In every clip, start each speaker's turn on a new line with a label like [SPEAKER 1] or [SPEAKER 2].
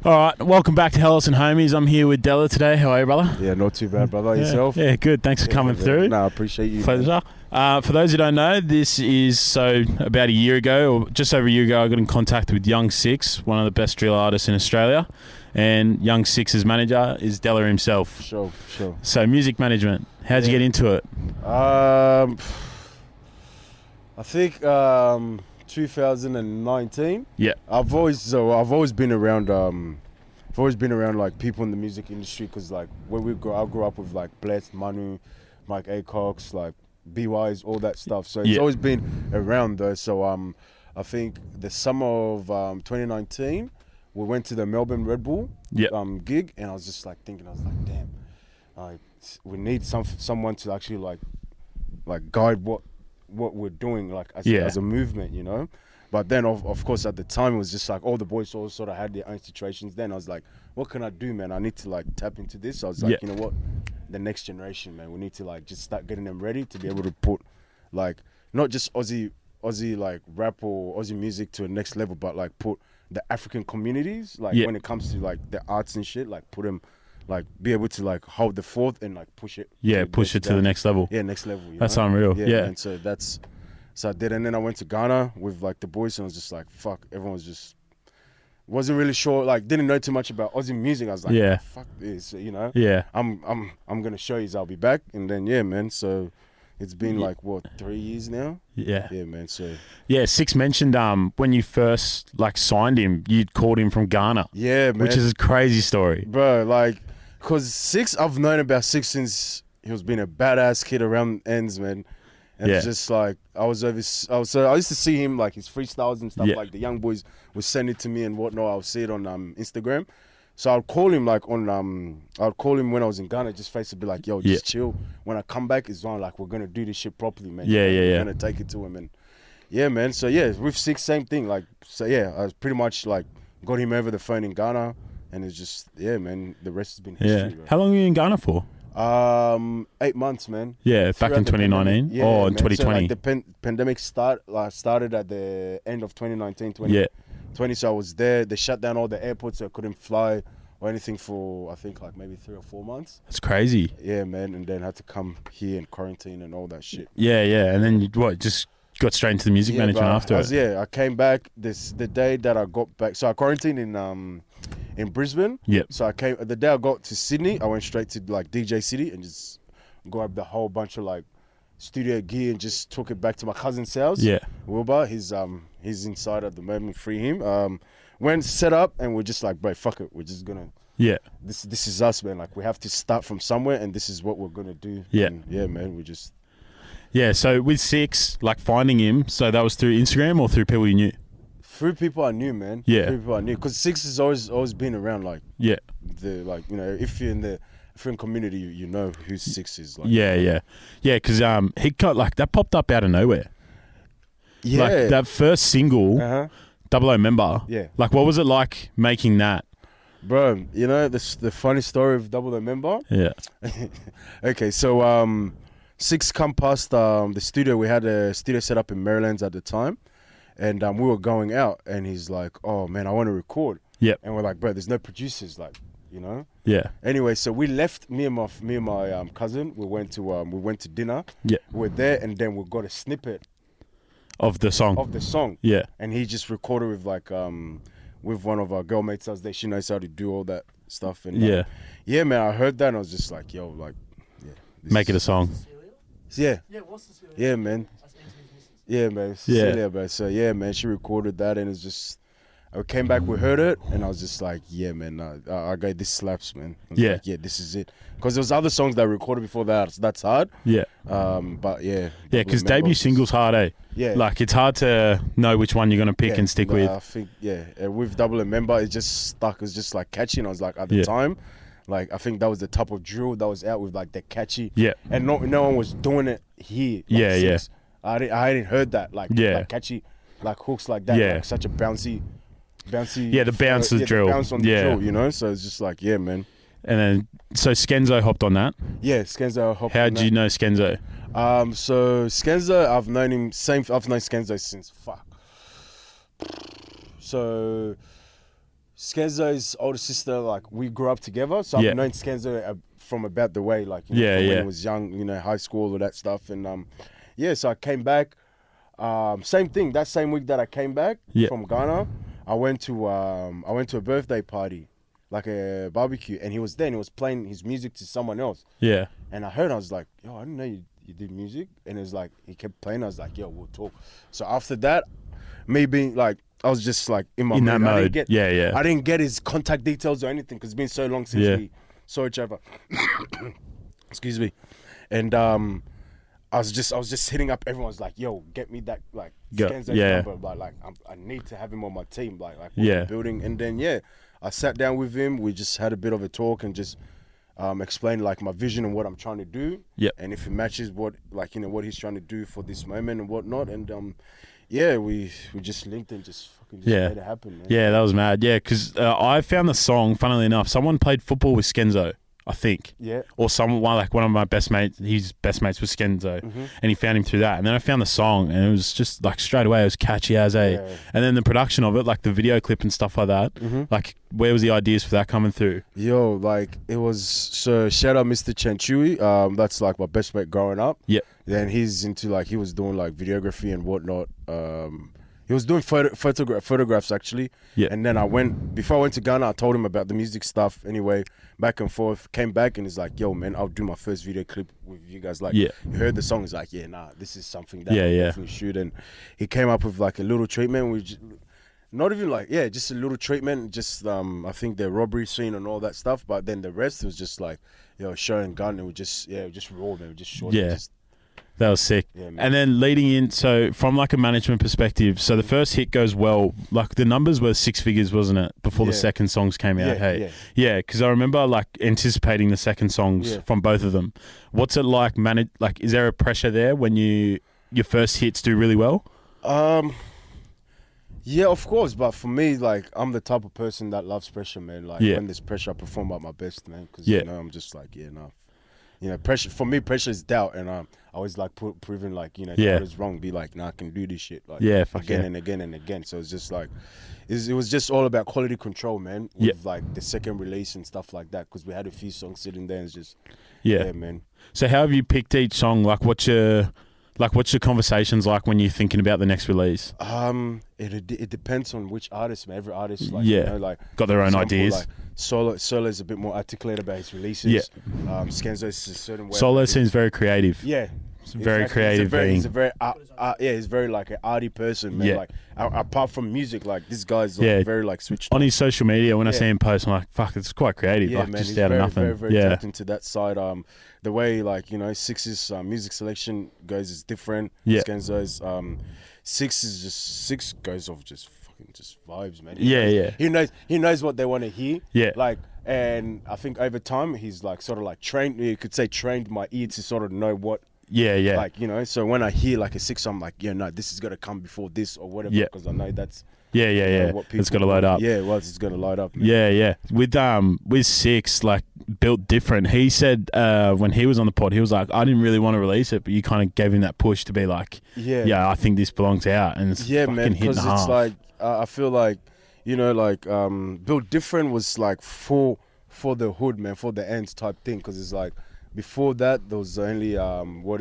[SPEAKER 1] All right, welcome back to Hellas and Homies. I'm here with Della today. How are you, brother?
[SPEAKER 2] Yeah, not too bad, brother. Yourself?
[SPEAKER 1] Yeah, good. Thanks for coming through.
[SPEAKER 2] No, I appreciate you.
[SPEAKER 1] Pleasure. For those who don't know, this is about a year ago, or just over a year ago, I got in contact with Young Six, one of the best drill artists in Australia. And Young Six's manager is Della himself.
[SPEAKER 2] Sure.
[SPEAKER 1] So music management, how'd you get into it?
[SPEAKER 2] I think 2019.
[SPEAKER 1] Yeah.
[SPEAKER 2] I've always been around like people in the music industry because like I grew up with like Blessed, Manu, Mike Acox, like BYs, all that stuff. So it's always been around though. So I think the summer of 2019 we went to the Melbourne Red Bull gig, and I was just like thinking, I was like, damn, like we need someone to actually like guide what we're doing like as a movement, you know. But then of course at the time it was just like all the boys all sort of had their own situations. Then I was like, what can I do, man? I need to like tap into this. So I was like, you know what, the next generation, man, we need to like just start getting them ready to be able to put like not just Aussie like rap or Aussie music to a next level, but like put the African communities like when it comes to like the arts and shit, like put them like be able to like hold the fort and like push it to the next level. Next level,
[SPEAKER 1] that's unreal.
[SPEAKER 2] And so I did, and then I went to Ghana with like the boys, and I was just like, fuck, everyone was just wasn't really sure, like didn't know too much about Aussie music. I was like, fuck this, you know. I'm gonna show you, I'll be back. And then man, so it's been like what, 3 years now. Man. So
[SPEAKER 1] Six mentioned when you first like signed him, you'd called him from Ghana, man, which is a crazy story,
[SPEAKER 2] bro. Like, cause Six, I've known about Six since he was being a badass kid around ends, man. And it's just like I used to see him like his freestyles and stuff, like the young boys would send it to me and whatnot. I'll see it on Instagram. So I'd call him like when I was in Ghana, just face to be like, yo, just chill. When I come back, it's on like we're gonna do this shit properly, man. We're gonna take it to him, and man. So with Six, same thing. Like I pretty much like got him over the phone in Ghana, and it's just man. The rest has been history. Bro.
[SPEAKER 1] How long were you in Ghana for?
[SPEAKER 2] 8 months, man.
[SPEAKER 1] Back in 2019 or in 2020.
[SPEAKER 2] So, like, the pandemic started at the end of 2019, 2020. So I was there. They shut down all the airports, so I couldn't fly or anything for I think like maybe 3 or 4 months.
[SPEAKER 1] That's crazy.
[SPEAKER 2] Yeah, man. And then had to come here and quarantine and all that shit.
[SPEAKER 1] And then you just got straight into the music management after it.
[SPEAKER 2] I came back the day that I got back. So I quarantined in Brisbane. So the day I got to Sydney, I went straight to like DJ City and just grabbed a whole bunch of like studio gear and just took it back to my cousin's house. Wilbur, he's inside at the moment, free him. Went set up and we're just like, bro, fuck it. We're just gonna this is us, man. Like we have to start from somewhere and this is what we're gonna do. And man, we just
[SPEAKER 1] so with Six, like finding him, so that was through Instagram or through people you knew?
[SPEAKER 2] Through people I knew, man. Through people I knew, because Six has always been around. Like the like, you know, if you're in the African community, you know who Six is. Like,
[SPEAKER 1] because he got like that popped up out of nowhere. Like that first single, Double O Member. Like what was it like making that?
[SPEAKER 2] Bro, you know the funny story of Double O Member. Okay, so Six come past the studio. We had a studio set up in Maryland at the time. And we were going out, and he's like, "Oh man, I want to record." And we're like, "Bro, there's no producers, like, you know." Anyway, so we left. Me and my cousin. We went to dinner. We're there, and then we got a snippet
[SPEAKER 1] of the song.
[SPEAKER 2] And he just recorded with like with one of our girl mates out there. She knows how to do all that stuff. And man, I heard that, and I was just like, "Yo, like,
[SPEAKER 1] make it a song."
[SPEAKER 2] What's the serial? Yeah, man. Yeah, man. Cecilia, bro. So man, she recorded that, and it's just I came back, we heard it, and I was just like, man, I got this slaps, man. I was like, this is it. Because there was other songs that I recorded before that. So that's hard. But
[SPEAKER 1] because debut single's hard, eh? Like it's hard to know which one you're gonna pick and stick with.
[SPEAKER 2] I think with Double A Member, it just stuck. It was just like catchy, and I was like at the time. Like I think that was the type of drill that was out with like the catchy. And no one was doing it here. Like I hadn't heard that like catchy like hooks like that. Like such a bouncy.
[SPEAKER 1] The bounce is drill.
[SPEAKER 2] The bounce on the drill, you know. So it's just like man.
[SPEAKER 1] And then so Skenzzo hopped on that.
[SPEAKER 2] Skenzzo hopped.
[SPEAKER 1] How did you know Skenzzo?
[SPEAKER 2] So Skenzzo, I've known Skenzzo since So Skenzzo's older sister, like we grew up together, so I've known Skenzzo from about the way, like from when he was young, high school, all that stuff, and so I came back. Same thing. That same week that I came back from Ghana, I went to a birthday party, like a barbecue, and he was there and he was playing his music to someone else. Yeah. And I was like, yo, I didn't know you did music. And it was like, he kept playing. I was like, yo, we'll talk. So after that, me being like, I was just like in my
[SPEAKER 1] that mode.
[SPEAKER 2] I didn't get his contact details or anything because it's been so long since we saw each other. Excuse me. And I was just hitting up everyone. I was like, yo, get me that like Skenzzo's number. But like I need to have him on my team. Like we're building. And then I sat down with him. We just had a bit of a talk and just explained like my vision and what I'm trying to do. And if it matches what what he's trying to do for this moment and whatnot. And we just linked and just made it happen, man.
[SPEAKER 1] Yeah, that was mad. Yeah, because I found the song, funnily enough, someone played football with Skenzzo, I think.
[SPEAKER 2] Yeah.
[SPEAKER 1] Or someone, like one of my best mates, his best mates was Skenzzo, and he found him through that. And then I found the song, and it was just like straight away, it was catchy as a. Yeah. And then the production of it, like the video clip and stuff like that, like where was the ideas for that coming through?
[SPEAKER 2] Yo, like it was, so shout out Mr. Chenchui. That's like my best mate growing up.
[SPEAKER 1] Yep.
[SPEAKER 2] Then he's into like, he was doing like videography and whatnot. He was doing photographs actually. Yeah. And then before I went to Ghana, I told him about the music stuff anyway, back and forth. Came back and he's like, yo, man, I'll do my first video clip with you guys. Like, you heard the song. He's like, this is something that I'll definitely shoot. And he came up with like a little treatment, not even like, just a little treatment. Just, I think the robbery scene and all that stuff. But then the rest was just like, show and gun. It was just, just raw, man. Just short.
[SPEAKER 1] Yeah. That was sick. Yeah, and then leading in, so from like a management perspective, so the first hit goes well, like the numbers were 6 figures, wasn't it, before the second songs came out? Yeah, because I remember like anticipating the second songs from both of them. What's it like, is there a pressure there when your first hits do really well?
[SPEAKER 2] Yeah, of course, but for me, like, I'm the type of person that loves pressure, man. Like, when there's pressure, I perform at my best, man, because, I'm just like, pressure, for me, pressure is doubt, and I always like proving like, what is wrong, be like, I can do this shit, like, again and again and again. So it's just like, it was just all about quality control, man, with like the second release and stuff like that, because we had a few songs sitting there and it's just, man.
[SPEAKER 1] So how have you picked each song? Like, what's your conversations like when you're thinking about the next release?
[SPEAKER 2] It depends on which artist, man. Every artist, like, like
[SPEAKER 1] got their own ideas.
[SPEAKER 2] Like Solo is a bit more articulate about his releases. Yeah. Skenzzo is a certain way.
[SPEAKER 1] Solo seems very creative.
[SPEAKER 2] Yeah.
[SPEAKER 1] It's very creative.
[SPEAKER 2] He's very like an arty person, man. Like apart from music, like this guy's like, very like switched
[SPEAKER 1] on his social media. When I see him post, I'm like, fuck, it's quite creative.
[SPEAKER 2] Yeah,
[SPEAKER 1] like,
[SPEAKER 2] man,
[SPEAKER 1] just
[SPEAKER 2] he's
[SPEAKER 1] out
[SPEAKER 2] very,
[SPEAKER 1] of nothing.
[SPEAKER 2] Very, very tapped into that side. The way like Six's music selection goes is different. Skenzzo's Six goes off just fucking just vibes, man. He knows what they want to hear. Yeah. Like, and I think over time he's like sort of like trained. You could say trained my ear to sort of know what. Yeah. Like, so when I hear like a Six, I'm like, no, this is gonna come before this or whatever, because I know that's. What
[SPEAKER 1] it's got to load up.
[SPEAKER 2] Yeah, well, it's going to load up. Man.
[SPEAKER 1] Yeah. With Six, like, built different. He said when he was on the pod, he was like, I didn't really want to release it, but you kind of gave him that push to be like, I think this belongs out, and it's fucking
[SPEAKER 2] man,
[SPEAKER 1] hit and a half.
[SPEAKER 2] It's like I feel like built different was like for the hood, man, for the ends type thing, because it's like before that there was only Home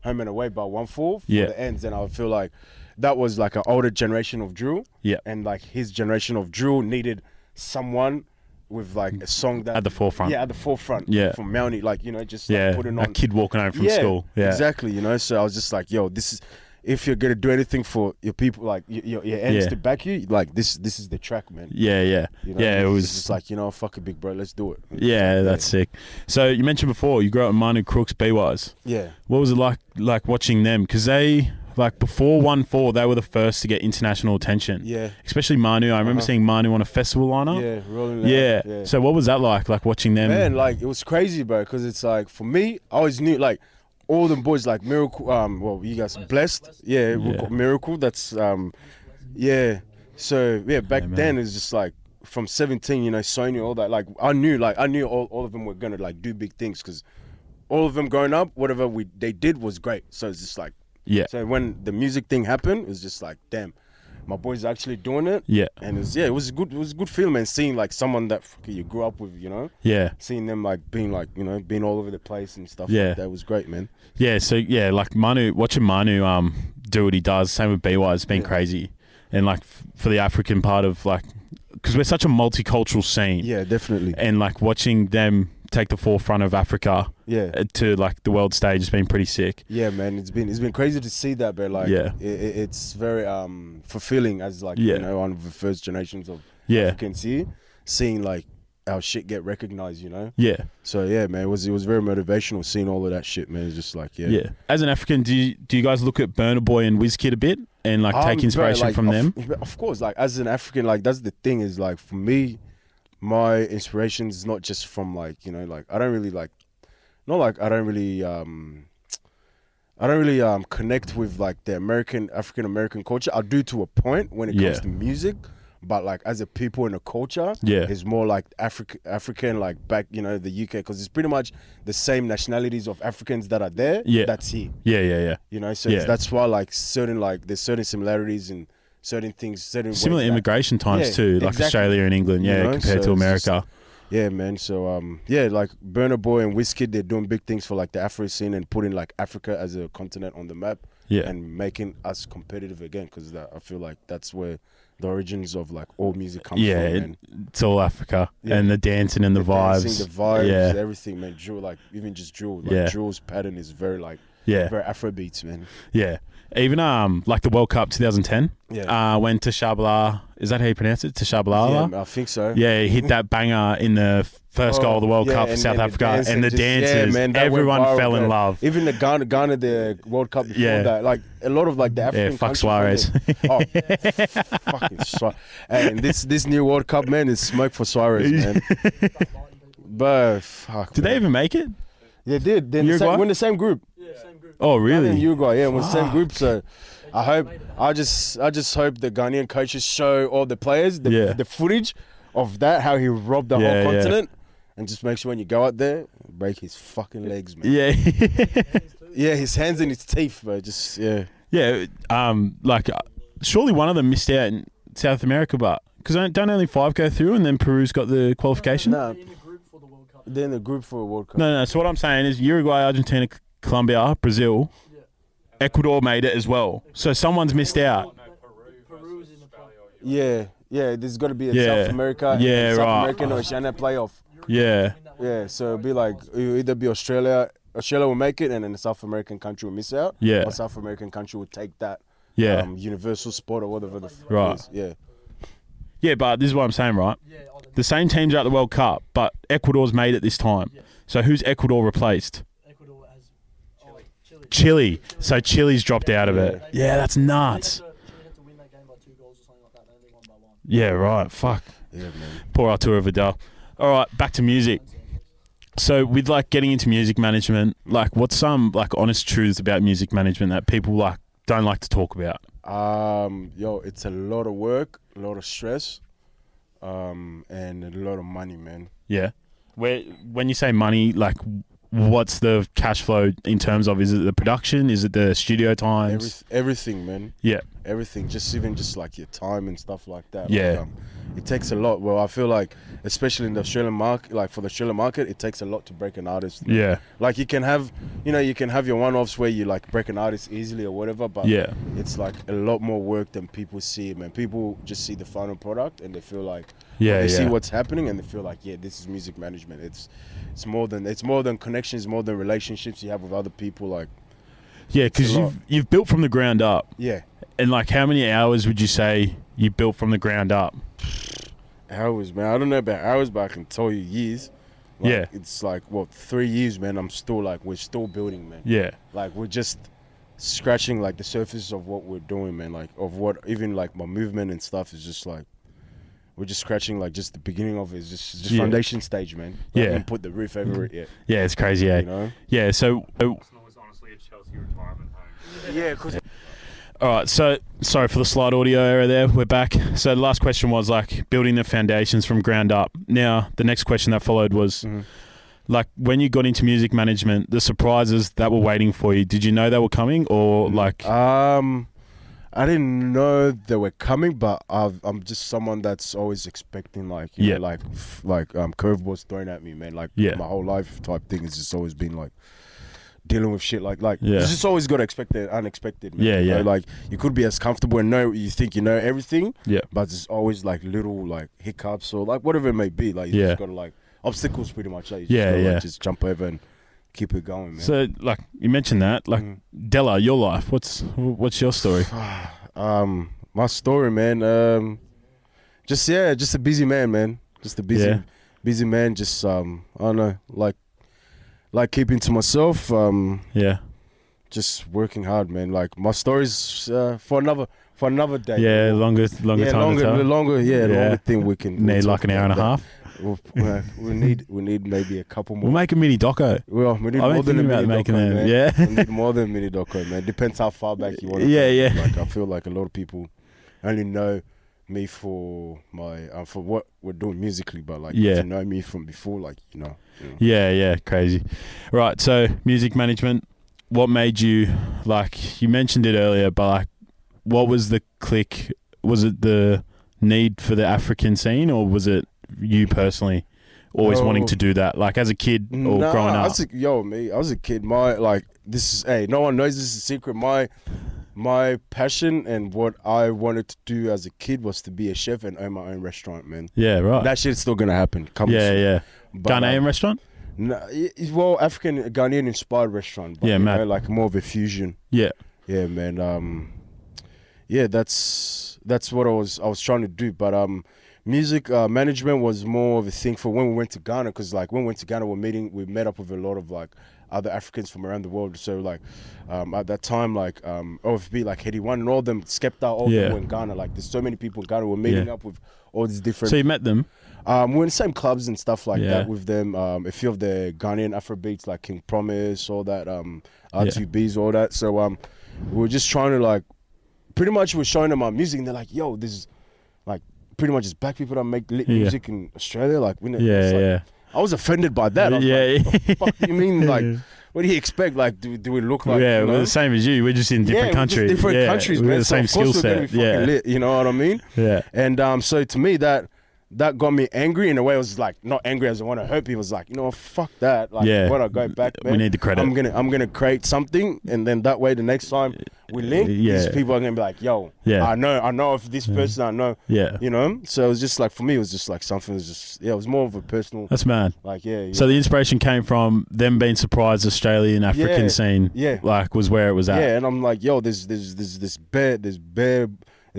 [SPEAKER 2] and Away by 1/4 for the ends, and I feel like that was like an older generation of drill. Yeah. And like his generation of drill needed someone with like a song that...
[SPEAKER 1] At the forefront.
[SPEAKER 2] Yeah, at the forefront. Yeah. From Mountie, like, just like putting on...
[SPEAKER 1] a kid walking home from school. Yeah,
[SPEAKER 2] exactly, So I was just like, yo, this is... If you're going to do anything for your people, like your ends to back you, like this is the track, man.
[SPEAKER 1] Yeah. It was
[SPEAKER 2] just like, fuck it, big bro, let's do it.
[SPEAKER 1] Yeah, that's sick. So you mentioned before, you grew up in Manu, Crooks, B-Wise.
[SPEAKER 2] Yeah.
[SPEAKER 1] What was it like watching them? Because they... Like before 1/4, they were the first to get international attention. Yeah. Especially Manu. I remember seeing Manu on a festival lineup.
[SPEAKER 2] Yeah, rolling out. Yeah.
[SPEAKER 1] So what was that like watching them?
[SPEAKER 2] Man, like it was crazy, bro. Because it's like for me, I always knew like all them boys like Miracle. You guys Blessed. Yeah, we got Miracle. That's So back then it's just like from 17, Sony, all that. Like I knew all of them were gonna like do big things because all of them growing up, whatever they did was great. So it's just like. Yeah. So when the music thing happened, it was just like, damn. my boys are actually doing it.
[SPEAKER 1] Yeah.
[SPEAKER 2] And it was a good feeling, man, seeing like someone that you grew up with, you know.
[SPEAKER 1] Yeah.
[SPEAKER 2] Seeing them like being all over the place and stuff.
[SPEAKER 1] Yeah.
[SPEAKER 2] Like that was great, man.
[SPEAKER 1] Yeah. So yeah, like watching Manu do what he does. Same with BY. It's been crazy, and like for the African part of like, because we're such a multicultural scene.
[SPEAKER 2] Yeah, definitely.
[SPEAKER 1] And like watching them take the forefront of Africa to like the world stage has been pretty sick.
[SPEAKER 2] Yeah, man, it's been crazy to see that, but like it's very fulfilling as like you know, one of the first generations of Africans here, seeing like our shit get recognized, you know.
[SPEAKER 1] Yeah.
[SPEAKER 2] So yeah, man, it was very motivational seeing all of that shit, man. It's just like
[SPEAKER 1] yeah. As an African, do you guys look at Burna Boy and Wizkid a bit and like take inspiration from them?
[SPEAKER 2] Of course, like as an African, like that's the thing is like for me, my inspiration is not just from like, you know, like I don't really connect with like the African American culture. I do to a point when it comes to music, but like as a people and a culture, it's more like African like back, you know, the UK, because it's pretty much the same nationalities of Africans that are there. That's here. Yeah. You know, so that's why like there's certain similarities and certain things,
[SPEAKER 1] similar immigration times too, like Australia and England, you know, compared to America.
[SPEAKER 2] Yeah, man. So like Burna Boy and Wizkid, they're doing big things for like the Afro scene and putting like Africa as a continent on the map. And making us competitive again, because I feel like that's where the origins of like all music comes from. Man.
[SPEAKER 1] It's all Africa and the dancing and the vibes.
[SPEAKER 2] Dancing, the vibes, everything, man. Drill, like even just drill, like drill's pattern is very like very Afro beats, man. Yeah.
[SPEAKER 1] Even like the World Cup 2010, when Tshabala, is that how you pronounce it? Tshabala?
[SPEAKER 2] Yeah, I think so.
[SPEAKER 1] Yeah, he hit that banger in the first goal of the World Cup for South Africa, and the dances, everyone fell in love.
[SPEAKER 2] Even the Ghana, the World Cup before that, like a lot of like the African
[SPEAKER 1] fuck Suarez.
[SPEAKER 2] Fucking Suarez. And this new World Cup, man, is smoke for Suarez, man. But fuck.
[SPEAKER 1] Did they even make it?
[SPEAKER 2] They did. We're in the same group.
[SPEAKER 1] Oh really?
[SPEAKER 2] In Uruguay, we're the same group. So I just hope the Ghanaian coaches show all the players the footage of that, how he robbed the whole continent, and just make sure when you go out there, break his fucking legs, man. Yeah, his hands and his teeth, bro. Just
[SPEAKER 1] like surely one of them missed out in South America, but because don't only 5 go through, and then Peru's got the qualification.
[SPEAKER 2] No, they're in the group for a World Cup.
[SPEAKER 1] No. So what I'm saying is Uruguay, Argentina, Colombia, Brazil, Ecuador made it as well. So someone's missed out.
[SPEAKER 3] Peru's in the play.
[SPEAKER 2] Yeah. There's got to be a South America, South American or Oceania playoff.
[SPEAKER 1] Yeah.
[SPEAKER 2] So it'll be like it'll either be Australia will make it, and then the South American country will miss out.
[SPEAKER 1] Yeah.
[SPEAKER 2] Or South American country will take that. Universal spot or whatever the is. Yeah.
[SPEAKER 1] Yeah, but this is what I'm saying, right? The same teams are at the World Cup, but Ecuador's made it this time. So who's Ecuador replaced? Chile. So Chile's dropped out of it. Yeah, that's nuts. Yeah, right. Fuck.
[SPEAKER 2] Yeah, man.
[SPEAKER 1] Poor Arturo Vidal. All right, back to music. So with like getting into music management, like what's some like honest truths about music management that people like don't like to talk about?
[SPEAKER 2] It's a lot of work, a lot of stress, and a lot of money, man.
[SPEAKER 1] Yeah. When you say money, like what's the cash flow in terms of? Is it the production? Is it the studio times?
[SPEAKER 2] Everything, man.
[SPEAKER 1] Yeah.
[SPEAKER 2] Everything, just like your time and stuff like that.
[SPEAKER 1] Yeah.
[SPEAKER 2] Like, it takes a lot. Well, I feel like, especially in the Australian market, like for the Australian market, it takes a lot to break an artist.
[SPEAKER 1] Yeah.
[SPEAKER 2] Like you can have your one-offs where you like break an artist easily or whatever, but it's like a lot more work than people see, man. People just see the final product and they feel like they see what's happening and they feel like this is music management. It's more than connections, more than relationships you have with other people. Like
[SPEAKER 1] because you've built from the ground up.
[SPEAKER 2] Yeah.
[SPEAKER 1] And like how many hours would you say you built from the ground up?
[SPEAKER 2] Hours, man. I don't know about hours, but I can tell you years. Like, it's like 3 years, man. We're still building, man. Yeah. Like we're just scratching like the surface of what we're doing, man. Like of what even like my movement and stuff is just like we're just scratching like just the beginning of it. It's just foundation stage, man. We haven't put the roof over it yet.
[SPEAKER 1] Yeah, it's crazy,
[SPEAKER 2] you know?
[SPEAKER 1] Yeah, so
[SPEAKER 3] Arsenal was honestly a Chelsea retirement home.
[SPEAKER 2] Yeah, because
[SPEAKER 1] all right, so sorry for the slight audio error there. We're back. So the last question was like building the foundations from ground up. Now, the next question that followed was like when you got into music management, the surprises that were waiting for you, did you know they were coming or like?
[SPEAKER 2] I I didn't know they were coming, but I'm just someone that's always expecting like you know, like curveballs thrown at me, man. Like my whole life type thing has just always been like dealing with shit like you just always got to expect the unexpected, man. You know, like you could be as comfortable and you think you know everything, but there's always like little like hiccups or like whatever it may be. Like you just got to like obstacles pretty much. Like, you just gotta, like, just jump over and keep it going, man.
[SPEAKER 1] So like you mentioned that, like Della, your life. What's your story?
[SPEAKER 2] My story, man. Just a busy man, man. Just a busy man. Just I don't know, like keeping to myself. Just working hard, man. Like my stories for another day.
[SPEAKER 1] Yeah, longer time to tell.
[SPEAKER 2] Longer thing we can
[SPEAKER 1] need like an hour and a half.
[SPEAKER 2] We need maybe a couple more.
[SPEAKER 1] We'll make a mini doco.
[SPEAKER 2] Well, we need more than a mini doco, man.
[SPEAKER 1] Yeah,
[SPEAKER 2] we need more than a mini doco, man. Depends how far back you want to go. Like I feel like a lot of people only know me for my for what we're doing musically, but like if you know me from before, like you know.
[SPEAKER 1] Yeah, crazy. Right, so music management. What made you, like you mentioned it earlier, but like what was the click? Was it the need for the African scene, or was it you personally always wanting to do that, like as a kid or growing up?
[SPEAKER 2] I was a kid. No one knows this is a secret. My passion and what I wanted to do as a kid was to be a chef and own my own restaurant, man.
[SPEAKER 1] Yeah, right.
[SPEAKER 2] That shit's still gonna happen.
[SPEAKER 1] Yeah. Ghanaian restaurant?
[SPEAKER 2] No, well, African Ghanaian inspired restaurant. But, man, like more of a fusion. Yeah, man. That's what I was trying to do, but music management was more of a thing for when we went to Ghana, because like when we went to Ghana, we met up with a lot of like other Africans from around the world. So like at that time, like OFB, like Heady One and all them, Skepta, all them were in Ghana. Like there's so many people in Ghana. We're meeting up with all these different.
[SPEAKER 1] So you met them?
[SPEAKER 2] We're in the same clubs and stuff like that with them. A few of the Ghanaian Afrobeats like King Promise, all that, R2Bs, all that. So we were just trying to like, pretty much we're showing them our music, and they're like, yo, this is like pretty much just black people that make lit music in Australia. Like, I was offended by that. I was like, what the fuck do you mean? Like, what do you expect? Like, do we look like?
[SPEAKER 1] Yeah, we're the same as you. We're just in different countries.
[SPEAKER 2] Different countries, man.
[SPEAKER 1] We're the same skill set.
[SPEAKER 2] Lit, you know what I mean?
[SPEAKER 1] Yeah.
[SPEAKER 2] And so to me that got me angry in a way. I was like, not angry as I want to hurt people. I was like, you know, fuck that. Like, when I go back, man,
[SPEAKER 1] we need the credit.
[SPEAKER 2] I'm gonna create something, and then that way, the next time we link, these people are gonna be like, yo, I know of this person, I know, you know. So it was just like, for me, it was just like something. It was just it was more of a personal.
[SPEAKER 1] That's mad.
[SPEAKER 2] Like
[SPEAKER 1] So the inspiration came from them being surprised Australian African scene. Like was where it was at.
[SPEAKER 2] Yeah, and I'm like, yo, there's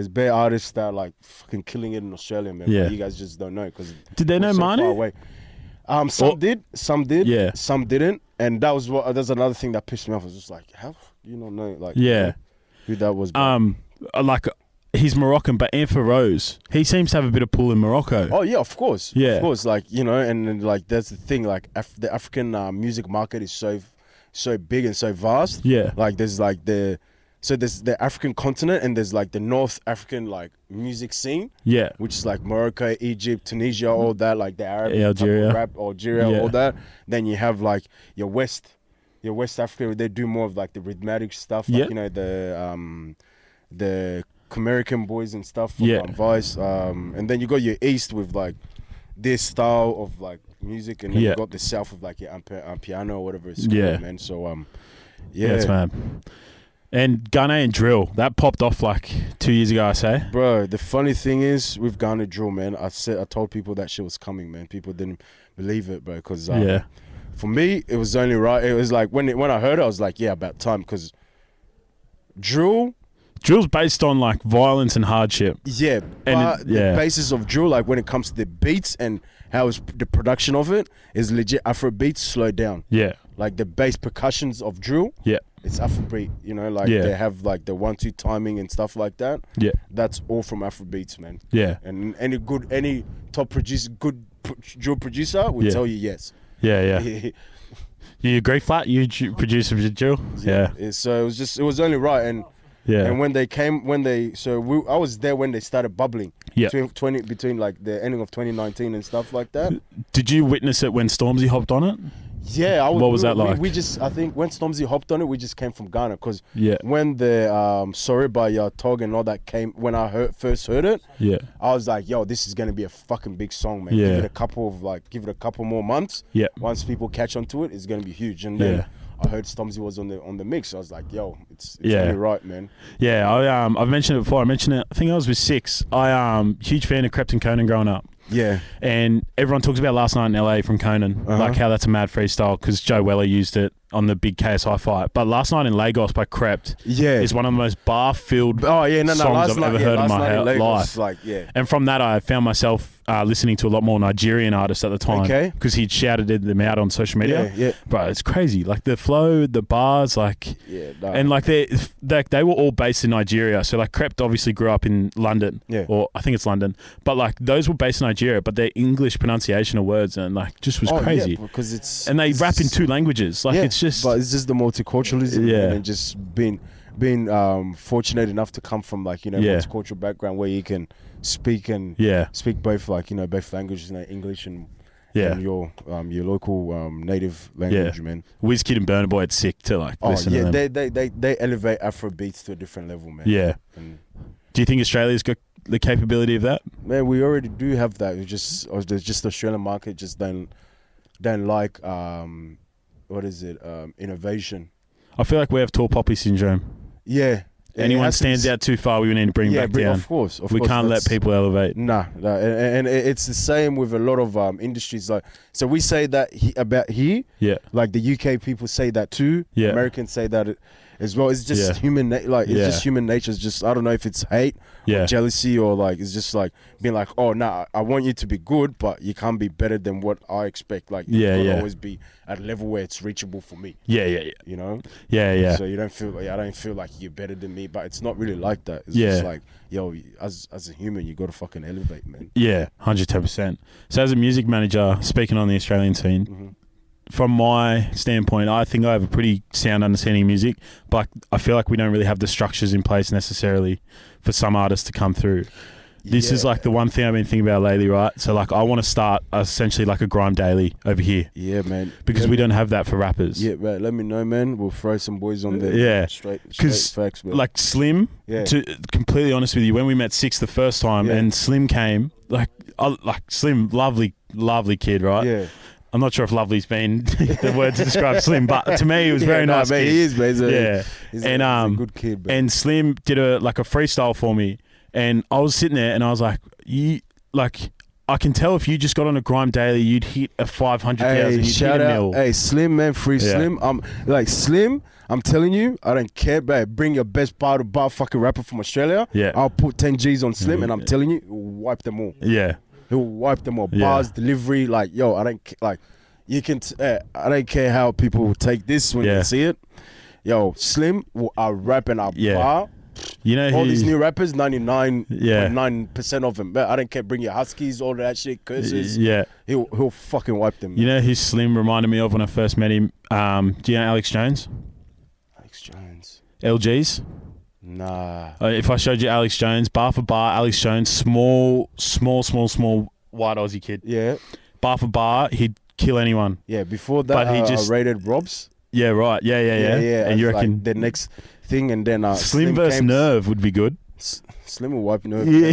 [SPEAKER 2] bare artists that are like fucking killing it in Australia, man. But you guys just don't know, because
[SPEAKER 1] did they know Manu?
[SPEAKER 2] Some did, some didn't, and that's another thing that pissed me off. I was just like, how you don't know, like, who that was?
[SPEAKER 1] Like he's Moroccan, but Ampha Rose, he seems to have a bit of pull in Morocco.
[SPEAKER 2] Oh yeah, of course, of course. Like, you know, and like that's the thing. Like the African music market is so big and so vast. Yeah, like there's like there's the African continent, and there's like the North African like music scene. Yeah. Which is like Morocco, Egypt, Tunisia, all that, like the Arab
[SPEAKER 1] Algeria,
[SPEAKER 2] rap, Algeria, all that. Then you have like your West Africa, where they do more of like the rhythmic stuff, like, you know, the American boys and stuff from Vice. And then you got your East with like this style of like music, and then you got the South with like your piano or whatever it's called, man. So
[SPEAKER 1] that's man. And Ghanaian drill, that popped off like 2 years ago, I say.
[SPEAKER 2] Bro, the funny thing is with Ghana drill, man, I told people that shit was coming, man. People didn't believe it, bro, because for me, it was only right. It was like when I heard it, I was like, yeah, about time, because drill's
[SPEAKER 1] based on like violence and hardship.
[SPEAKER 2] Yeah, but the basis of drill, like when it comes to the beats and how the production of it is legit Afro beats slowed down. Yeah. Like the bass percussions of drill. Yeah. It's Afrobeat, you know, like they have like the 1-2 timing and stuff like that. Yeah, that's all from Afrobeats, man. Yeah, and any top producer, good drill producer will tell you yes. Yeah. You agree, Flat? You produce a drill? Yeah. So it was only right, and and when they came, I was there when they started bubbling. Yeah, between like the ending of 2019 and stuff like that.
[SPEAKER 1] Did you witness it when Stormzy hopped on it?
[SPEAKER 2] Yeah,
[SPEAKER 1] What was that like?
[SPEAKER 2] We just, I think when Stormzy hopped on it, we just came from Ghana because
[SPEAKER 1] Yeah.
[SPEAKER 2] when the Sorry by Tog and all that came, when I first heard it,
[SPEAKER 1] Yeah.
[SPEAKER 2] I was like, yo, this is gonna be a fucking big song, man.
[SPEAKER 1] Yeah.
[SPEAKER 2] Give it a couple more months.
[SPEAKER 1] Yeah.
[SPEAKER 2] Once people catch on to it, it's gonna be huge. And
[SPEAKER 1] Yeah.
[SPEAKER 2] then I heard Stormzy was on the mix. I was like, yo, it's
[SPEAKER 1] Yeah.
[SPEAKER 2] only right, man.
[SPEAKER 1] Yeah, I've mentioned it before. I mentioned it. I think I was with 6. Huge fan of Krept and Conan growing up.
[SPEAKER 2] Yeah.
[SPEAKER 1] And everyone talks about Last Night in LA from Conan, like how that's a mad freestyle because Joe Weller used it on the big KSI fight. But Last Night in Lagos by Krept is one of the most bar-filled songs I've ever heard in my life.
[SPEAKER 2] Like, yeah.
[SPEAKER 1] And from that, I found myself listening to a lot more Nigerian artists at the time because he'd shouted them out on social media.
[SPEAKER 2] Yeah.
[SPEAKER 1] Bro, it's crazy. Like the flow, the bars, like...
[SPEAKER 2] Yeah,
[SPEAKER 1] and like they were all based in Nigeria. So like Krept obviously grew up in London.
[SPEAKER 2] Yeah.
[SPEAKER 1] Or I think it's London. But like those were based in Nigeria, but their English pronunciation of words and like just was crazy.
[SPEAKER 2] Yeah, because it's...
[SPEAKER 1] And they rap in 2 languages. Like it's just...
[SPEAKER 2] But it's just the multiculturalism
[SPEAKER 1] Yeah.
[SPEAKER 2] and just being fortunate enough to come from like, multicultural background where you can speak both like, both languages, English and your local native language, man.
[SPEAKER 1] Wizkid and Burna Boy, it's sick to like listen to them.
[SPEAKER 2] They elevate Afro beats to a different level, man.
[SPEAKER 1] Yeah.
[SPEAKER 2] And
[SPEAKER 1] do you think Australia's got the capability of that?
[SPEAKER 2] man, we already do have that. It's just the Australian market just don't like innovation.
[SPEAKER 1] I feel like we have tall poppy syndrome.
[SPEAKER 2] Yeah.
[SPEAKER 1] Anyone stands out too far, we need to bring back down.
[SPEAKER 2] Of course.
[SPEAKER 1] We can't let people elevate.
[SPEAKER 2] Nah. And it's the same with a lot of industries. Like, so we say that about here.
[SPEAKER 1] Yeah.
[SPEAKER 2] Like the UK people say that too.
[SPEAKER 1] Yeah.
[SPEAKER 2] Americans say that as well. It's just human. It's just human nature. It's just, I don't know if it's hate, or jealousy, or like it's just like being like, oh nah, I want you to be good, but you can't be better than what I expect. Like you can't always be at a level where it's reachable for me.
[SPEAKER 1] Yeah.
[SPEAKER 2] You know.
[SPEAKER 1] Yeah.
[SPEAKER 2] So you don't feel like, I don't feel like you're better than me, but it's not really like that. It's just like, yo, as a human, you got to fucking elevate, man.
[SPEAKER 1] Yeah, 110%. So as a music manager, speaking on the Australian scene, from my standpoint, I think I have a pretty sound understanding of music, but I feel like we don't really have the structures in place necessarily for some artists to come through. This is like the one thing I've been thinking about lately, right? So like I want to start essentially like a grime daily over here. Yeah, man. Because we don't have that for rappers.
[SPEAKER 2] Yeah, right. Let me know, man. We'll throw some boys on there.
[SPEAKER 1] Yeah.
[SPEAKER 2] Straight facts, man.
[SPEAKER 1] Like Slimm, to completely honest with you, when we met Six the first time and Slimm came, like Slimm, lovely kid, right?
[SPEAKER 2] Yeah.
[SPEAKER 1] I'm not sure if lovely's been the word to describe Slimm, but to me, it was very nice.
[SPEAKER 2] Man,
[SPEAKER 1] kid.
[SPEAKER 2] he is, man.
[SPEAKER 1] He's
[SPEAKER 2] a good kid, man.
[SPEAKER 1] And Slimm did a freestyle for me, and I was sitting there, and I was like, I can tell if you just got on a grime daily, you'd hit a 500,000.
[SPEAKER 2] Shout out, Slimm, man, free Slimm. Slimm. I'm telling you, I don't care, bro. Bring your best bar fucking rapper from Australia.
[SPEAKER 1] Yeah.
[SPEAKER 2] I'll put 10 G's on Slimm, and I'm telling you, wipe them all.
[SPEAKER 1] Yeah.
[SPEAKER 2] He'll wipe them all. Bars, delivery, like, yo, I don't like. You can. I don't care how people will take this when you see it. Yo, Slimm will rap and bar.
[SPEAKER 1] You know,
[SPEAKER 2] all these new rappers, 99.9% of them. But I don't care. Bring your Huskies, all that shit, curses.
[SPEAKER 1] Yeah,
[SPEAKER 2] he'll fucking wipe them. Man.
[SPEAKER 1] You know who Slimm reminded me of when I first met him? Do you know Alex Jones?
[SPEAKER 2] Alex Jones.
[SPEAKER 1] LGs.
[SPEAKER 2] Nah.
[SPEAKER 1] If I showed you Alex Jones, bar for bar, Alex Jones, small white Aussie kid.
[SPEAKER 2] Yeah.
[SPEAKER 1] Bar for bar, he'd kill anyone.
[SPEAKER 2] Yeah. Before that, but he just rated Robs.
[SPEAKER 1] Yeah. Right. Yeah. And you reckon
[SPEAKER 2] like the next thing, and then
[SPEAKER 1] Slimm versus Nerve would be good.
[SPEAKER 2] Slimm will wipe Nerve. Yeah.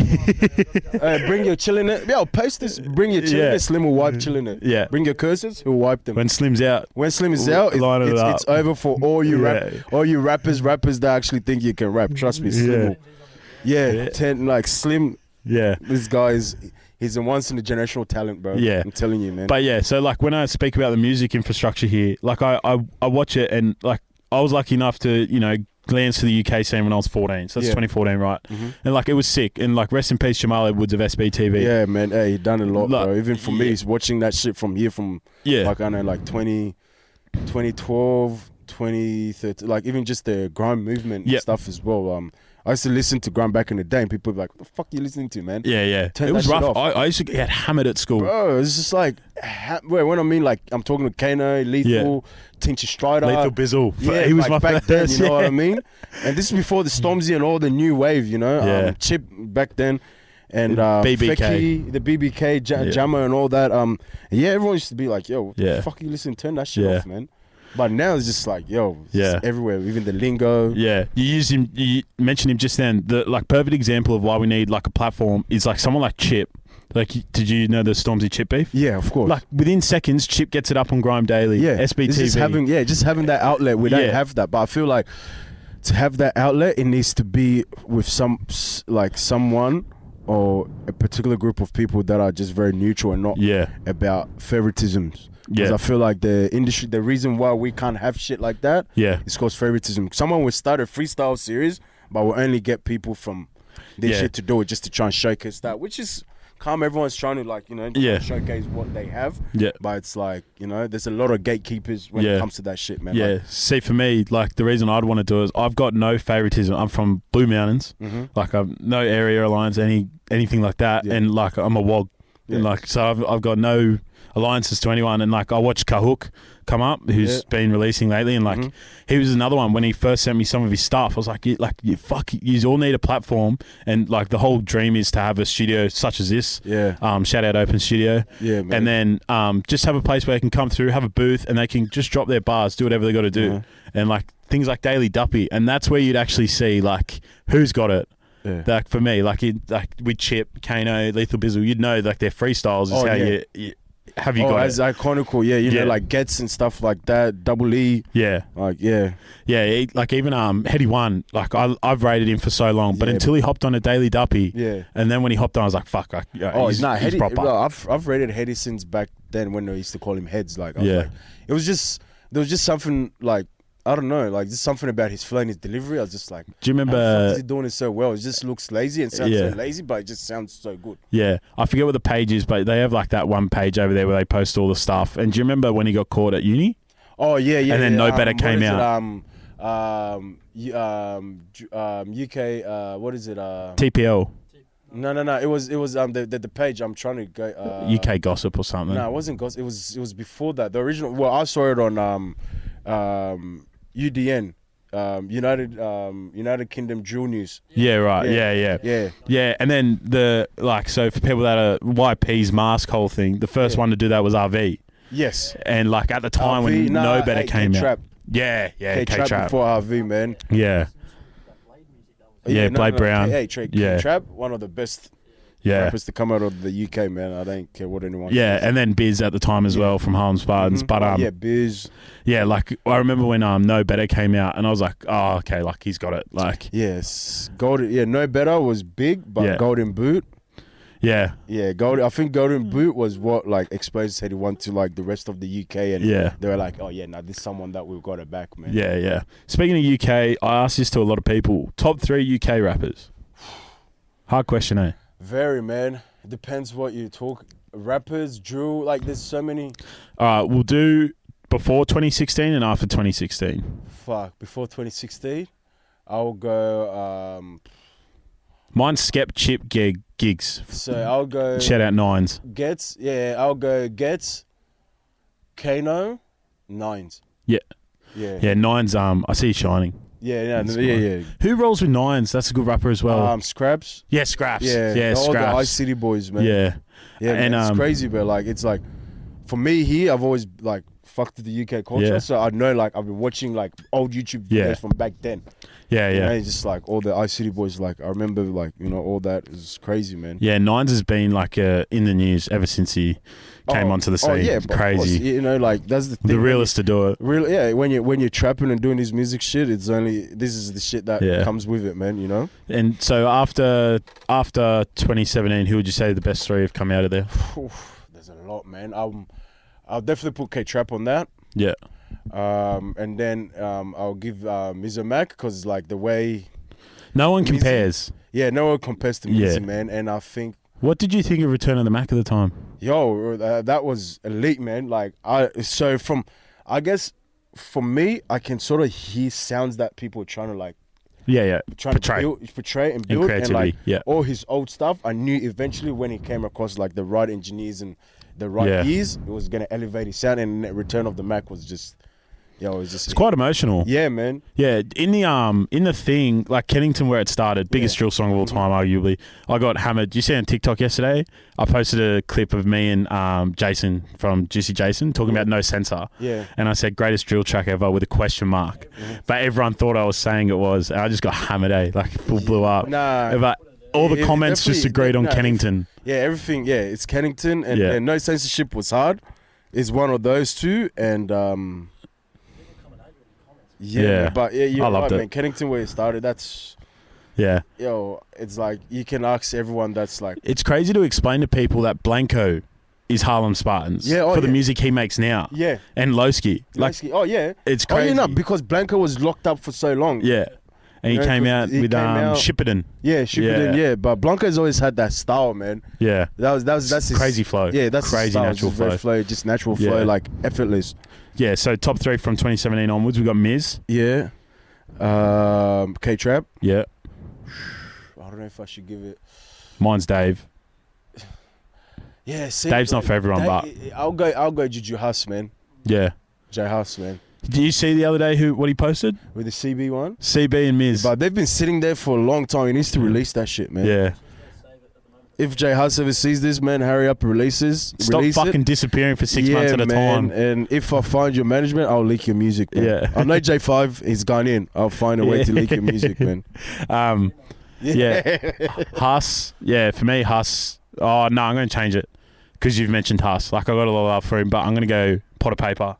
[SPEAKER 2] Bring your chillin' it. Yo, post this. Bring your chillin' it. Slimm will wipe chillin' it.
[SPEAKER 1] Yeah.
[SPEAKER 2] Bring your curses. He'll wipe them.
[SPEAKER 1] When Slimm's out.
[SPEAKER 2] When Slimm is out, it's over for all you rappers that actually think you can rap. Trust me, Slimm. Like Slimm. Yeah. This guy he's a once in a generational talent, bro. Yeah. I'm telling you, man.
[SPEAKER 1] But yeah, so like when I speak about the music infrastructure here, like I watch it, and like I was lucky enough to, glance to the UK scene when I was 14. So that's 2014, right? Mm-hmm. And like it was sick. And like rest in peace, Jamal Edwards of SBTV.
[SPEAKER 2] Yeah, man. Hey, he done a lot, bro. Even for me, he's watching that shit from here, like I know, like 2012, 2013, like even just the grime movement stuff as well. I used to listen to grime back in the day, and people would be like, "What the fuck are you listening to, man?"
[SPEAKER 1] Yeah. It was rough. I used to get hammered at school.
[SPEAKER 2] Bro, it's just like, when I mean, like, I'm talking to Kano, Lethal, Tincture Strider.
[SPEAKER 1] Lethal Bizzle.
[SPEAKER 2] Yeah,
[SPEAKER 1] he was
[SPEAKER 2] like
[SPEAKER 1] my
[SPEAKER 2] back then, you know what I mean? And this is before the Stormzy and all the new wave,
[SPEAKER 1] Yeah.
[SPEAKER 2] Chip back then. and
[SPEAKER 1] BBK.
[SPEAKER 2] Fecky, the BBK, Jammer and all that. Yeah, everyone used to be like, yo, what the fuck you listening to? Turn that shit off, man. But now it's just like, yo, it's everywhere, even the lingo.
[SPEAKER 1] Yeah, you mentioned him just then. The like perfect example of why we need like a platform is like someone like Chip. Like, did you know the Stormzy Chip beef?
[SPEAKER 2] Yeah, of course.
[SPEAKER 1] Like within seconds, Chip gets it up on Grime Daily. Yeah, SBTV.
[SPEAKER 2] Just having that outlet. We don't have that, but I feel like to have that outlet, it needs to be with someone or a particular group of people that are just very neutral and not about favoritisms. Because I feel like the industry, the reason why we can't have shit like that is because favoritism. Someone will start a freestyle series, but will only get people from their shit to do it just to try and showcase that, which is calm. Everyone's trying to like, you know, showcase what they have. Yeah. But it's like, you know, there's a lot of gatekeepers when it comes to that shit, man.
[SPEAKER 1] Yeah.
[SPEAKER 2] Like,
[SPEAKER 1] see, for me, like the reason I'd want to do it is I've got no favoritism. I'm from Blue Mountains. Like I've no area alliance, anything like that. And like I'm a WOG. And like, so I've got no alliances to anyone, and like I watched Kahook come up, who's been releasing lately, and like he was another one. When he first sent me some of his stuff, I was like, you all need a platform, and like the whole dream is to have a studio such as this. Shout out Open Studio. Man. And then just have a place where they can come through, have a booth, and they can just drop their bars, do whatever they got to do, and like things like Daily Duppy, and that's where you'd actually see like who's got it. Like for me, like with Chip, Kano, Lethal Bizzle, you'd know like their freestyles is how you have you got
[SPEAKER 2] as
[SPEAKER 1] it.
[SPEAKER 2] Iconical, you know, like Gets and stuff like that, Double E. Like,
[SPEAKER 1] like even Heady One, like I've rated him for so long, but until he hopped on a Daily Duppy, and then when he hopped on, I was like, fuck, he's
[SPEAKER 2] Heady,
[SPEAKER 1] proper.
[SPEAKER 2] Well, I've rated Heady since back then when they used to call him Heads. Like, I was like, there was just something like, I don't know, like just something about his flow and his delivery. I was just like,
[SPEAKER 1] do you remember?
[SPEAKER 2] How the fuck is he doing it so well? It just looks lazy and sounds so lazy, but it just sounds so good. Yeah,
[SPEAKER 1] I forget what the page is, but they have like that one page over there where they post all the stuff. And do you remember when he got caught at uni?
[SPEAKER 2] Oh yeah.
[SPEAKER 1] And then No Better came out.
[SPEAKER 2] UK. What is it?
[SPEAKER 1] TPL.
[SPEAKER 2] No. It was the page. I'm trying to go.
[SPEAKER 1] UK Gossip or something.
[SPEAKER 2] No, it wasn't Gossip. It was before that. The original. Well, I saw it on UDN, United Kingdom Drill News.
[SPEAKER 1] Yeah, right. Yeah. And then so for people that are YP's mask whole thing, the first one to do that was RV.
[SPEAKER 2] Yes.
[SPEAKER 1] And like at the time when No Better came out. Yeah,
[SPEAKER 2] K-Trap before RV, man.
[SPEAKER 1] Yeah. Blade Brown.
[SPEAKER 2] K-Trap, one of the best rappers to come out of the UK, man. I don't care what anyone says.
[SPEAKER 1] And then Biz at the time as well from Harlem Spartans. But
[SPEAKER 2] Biz.
[SPEAKER 1] Yeah, like I remember when No Better came out, and I was like, oh, okay, like he's got it. Like
[SPEAKER 2] Golden. Yeah, No Better was big, but Golden Boot.
[SPEAKER 1] Yeah,
[SPEAKER 2] Golden. I think Golden Boot was what like exposed Heady One to like the rest of the UK, and they were like, oh yeah, now this is someone that we've got it back, man.
[SPEAKER 1] Yeah. Speaking of UK, I asked this to a lot of people. Top 3 UK rappers. Hard question, eh?
[SPEAKER 2] Very, man. It depends what you talk. Rappers, drill, like there's so many.
[SPEAKER 1] We'll do before 2016 and after 2016.
[SPEAKER 2] Fuck, before 2016, I'll go.
[SPEAKER 1] Mine's Skep, Chip, Gigs.
[SPEAKER 2] So I'll go.
[SPEAKER 1] Shout out Nines.
[SPEAKER 2] Gets, I'll go Gets, Kano, Nines.
[SPEAKER 1] Yeah, Nines. I see you shining.
[SPEAKER 2] Yeah.
[SPEAKER 1] Who rolls with Nines? That's a good rapper as well.
[SPEAKER 2] Scraps.
[SPEAKER 1] Yeah, Scraps.
[SPEAKER 2] Yeah, all
[SPEAKER 1] Scraps.
[SPEAKER 2] the Ice City boys, man.
[SPEAKER 1] Yeah,
[SPEAKER 2] and man, it's crazy, but like it's like, for me here, I've always like fucked with the UK culture, so I know like I've been watching like old YouTube videos from back then. Yeah. You know, it's just like all the Ice City boys. Like I remember, like you know, all that is crazy, man.
[SPEAKER 1] Yeah, Nines has been like in the news ever since he came onto the scene. Oh yeah,
[SPEAKER 2] crazy. You know, like that's the thing.
[SPEAKER 1] The realest to do it.
[SPEAKER 2] When you're trapping and doing this music shit, it's only this is the shit that comes with it, man. You know.
[SPEAKER 1] And so after 2017, who would you say the best 3 have come out of there?
[SPEAKER 2] There's a lot, man. I'll definitely put K-Trap on that.
[SPEAKER 1] Yeah.
[SPEAKER 2] And then I'll give Mizzo Mac because like the way
[SPEAKER 1] no one compares.
[SPEAKER 2] Yeah, no one compares to Mizzy, man. And I think.
[SPEAKER 1] What did you think of Return of the Mac at the time?
[SPEAKER 2] Yo, that was elite, man. Like I guess for me, I can sort of hear sounds that people are trying to like. Trying to portray and build, and like all his old stuff. I knew eventually when he came across like the right engineers and the right ears, it was gonna elevate his sound. And Return of the Mac was just Yo, it's
[SPEAKER 1] quite emotional.
[SPEAKER 2] Yeah, man.
[SPEAKER 1] Yeah, in the thing, like Kennington where it started, biggest drill song of all time, arguably. I got hammered. Did you see on TikTok yesterday? I posted a clip of me and Jason from Juicy Jason talking about No Censor.
[SPEAKER 2] Yeah.
[SPEAKER 1] And I said greatest drill track ever with a question mark. But everyone thought I was saying it was. And I just got hammered, Like full blew up.
[SPEAKER 2] Nah.
[SPEAKER 1] But all the comments just agreed on Kennington.
[SPEAKER 2] Yeah, everything. Yeah, it's Kennington and No Censorship was hard. It's one of those two, and
[SPEAKER 1] Yeah.
[SPEAKER 2] but you're
[SPEAKER 1] I loved
[SPEAKER 2] right,
[SPEAKER 1] it.
[SPEAKER 2] man. Kennington where it started. That's it's like you can ask everyone. That's like
[SPEAKER 1] It's crazy to explain to people that Blanco is Harlem Spartans for the music he makes now.
[SPEAKER 2] Yeah,
[SPEAKER 1] and Lowski. Like, it's crazy.
[SPEAKER 2] Oh yeah, no, because Blanco was locked up for so long.
[SPEAKER 1] Yeah. And he came out with Shipperton.
[SPEAKER 2] Yeah, Shipperton. Yeah, but Blanco's always had that style, man.
[SPEAKER 1] Yeah,
[SPEAKER 2] that's his
[SPEAKER 1] crazy flow.
[SPEAKER 2] Yeah, that's
[SPEAKER 1] crazy
[SPEAKER 2] his style,
[SPEAKER 1] natural flow.
[SPEAKER 2] Just natural flow, like effortless.
[SPEAKER 1] Yeah. So top 3 from 2017 onwards, we got Miz.
[SPEAKER 2] Yeah, K-Trap.
[SPEAKER 1] Yeah.
[SPEAKER 2] I don't know if I should give it.
[SPEAKER 1] Mine's Dave.
[SPEAKER 2] Yeah, see,
[SPEAKER 1] Dave's not for everyone, but
[SPEAKER 2] I'll go Juju Huss, man.
[SPEAKER 1] Yeah,
[SPEAKER 2] J Huss, man.
[SPEAKER 1] Did you see the other day what he posted?
[SPEAKER 2] With the CB one?
[SPEAKER 1] CB and Miz.
[SPEAKER 2] But they've been sitting there for a long time. He needs to release that shit, man.
[SPEAKER 1] Yeah.
[SPEAKER 2] If J Huss ever sees this, man, hurry up and release
[SPEAKER 1] fucking disappearing for 6 months at a time.
[SPEAKER 2] And if I find your management, I'll leak your music, man.
[SPEAKER 1] Yeah.
[SPEAKER 2] I know J5, he's gone in. I'll find a way to leak your music, man.
[SPEAKER 1] Yeah. Huss. Yeah, for me, Huss. Oh, no, I'm going to change it. Because you've mentioned Huss. Like, I got a lot of love for him, but I'm going to go Pot of Paper.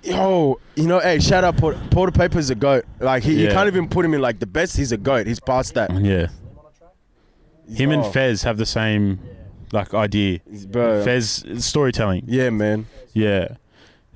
[SPEAKER 2] Yo, hey, shout out Porter Paper's a GOAT. Like, you can't even put him in, like, the best. He's a GOAT. He's past that.
[SPEAKER 1] Yeah. Him and Fez have the same, like, idea.
[SPEAKER 2] Bro.
[SPEAKER 1] Fez, storytelling.
[SPEAKER 2] Yeah, man.
[SPEAKER 1] Yeah.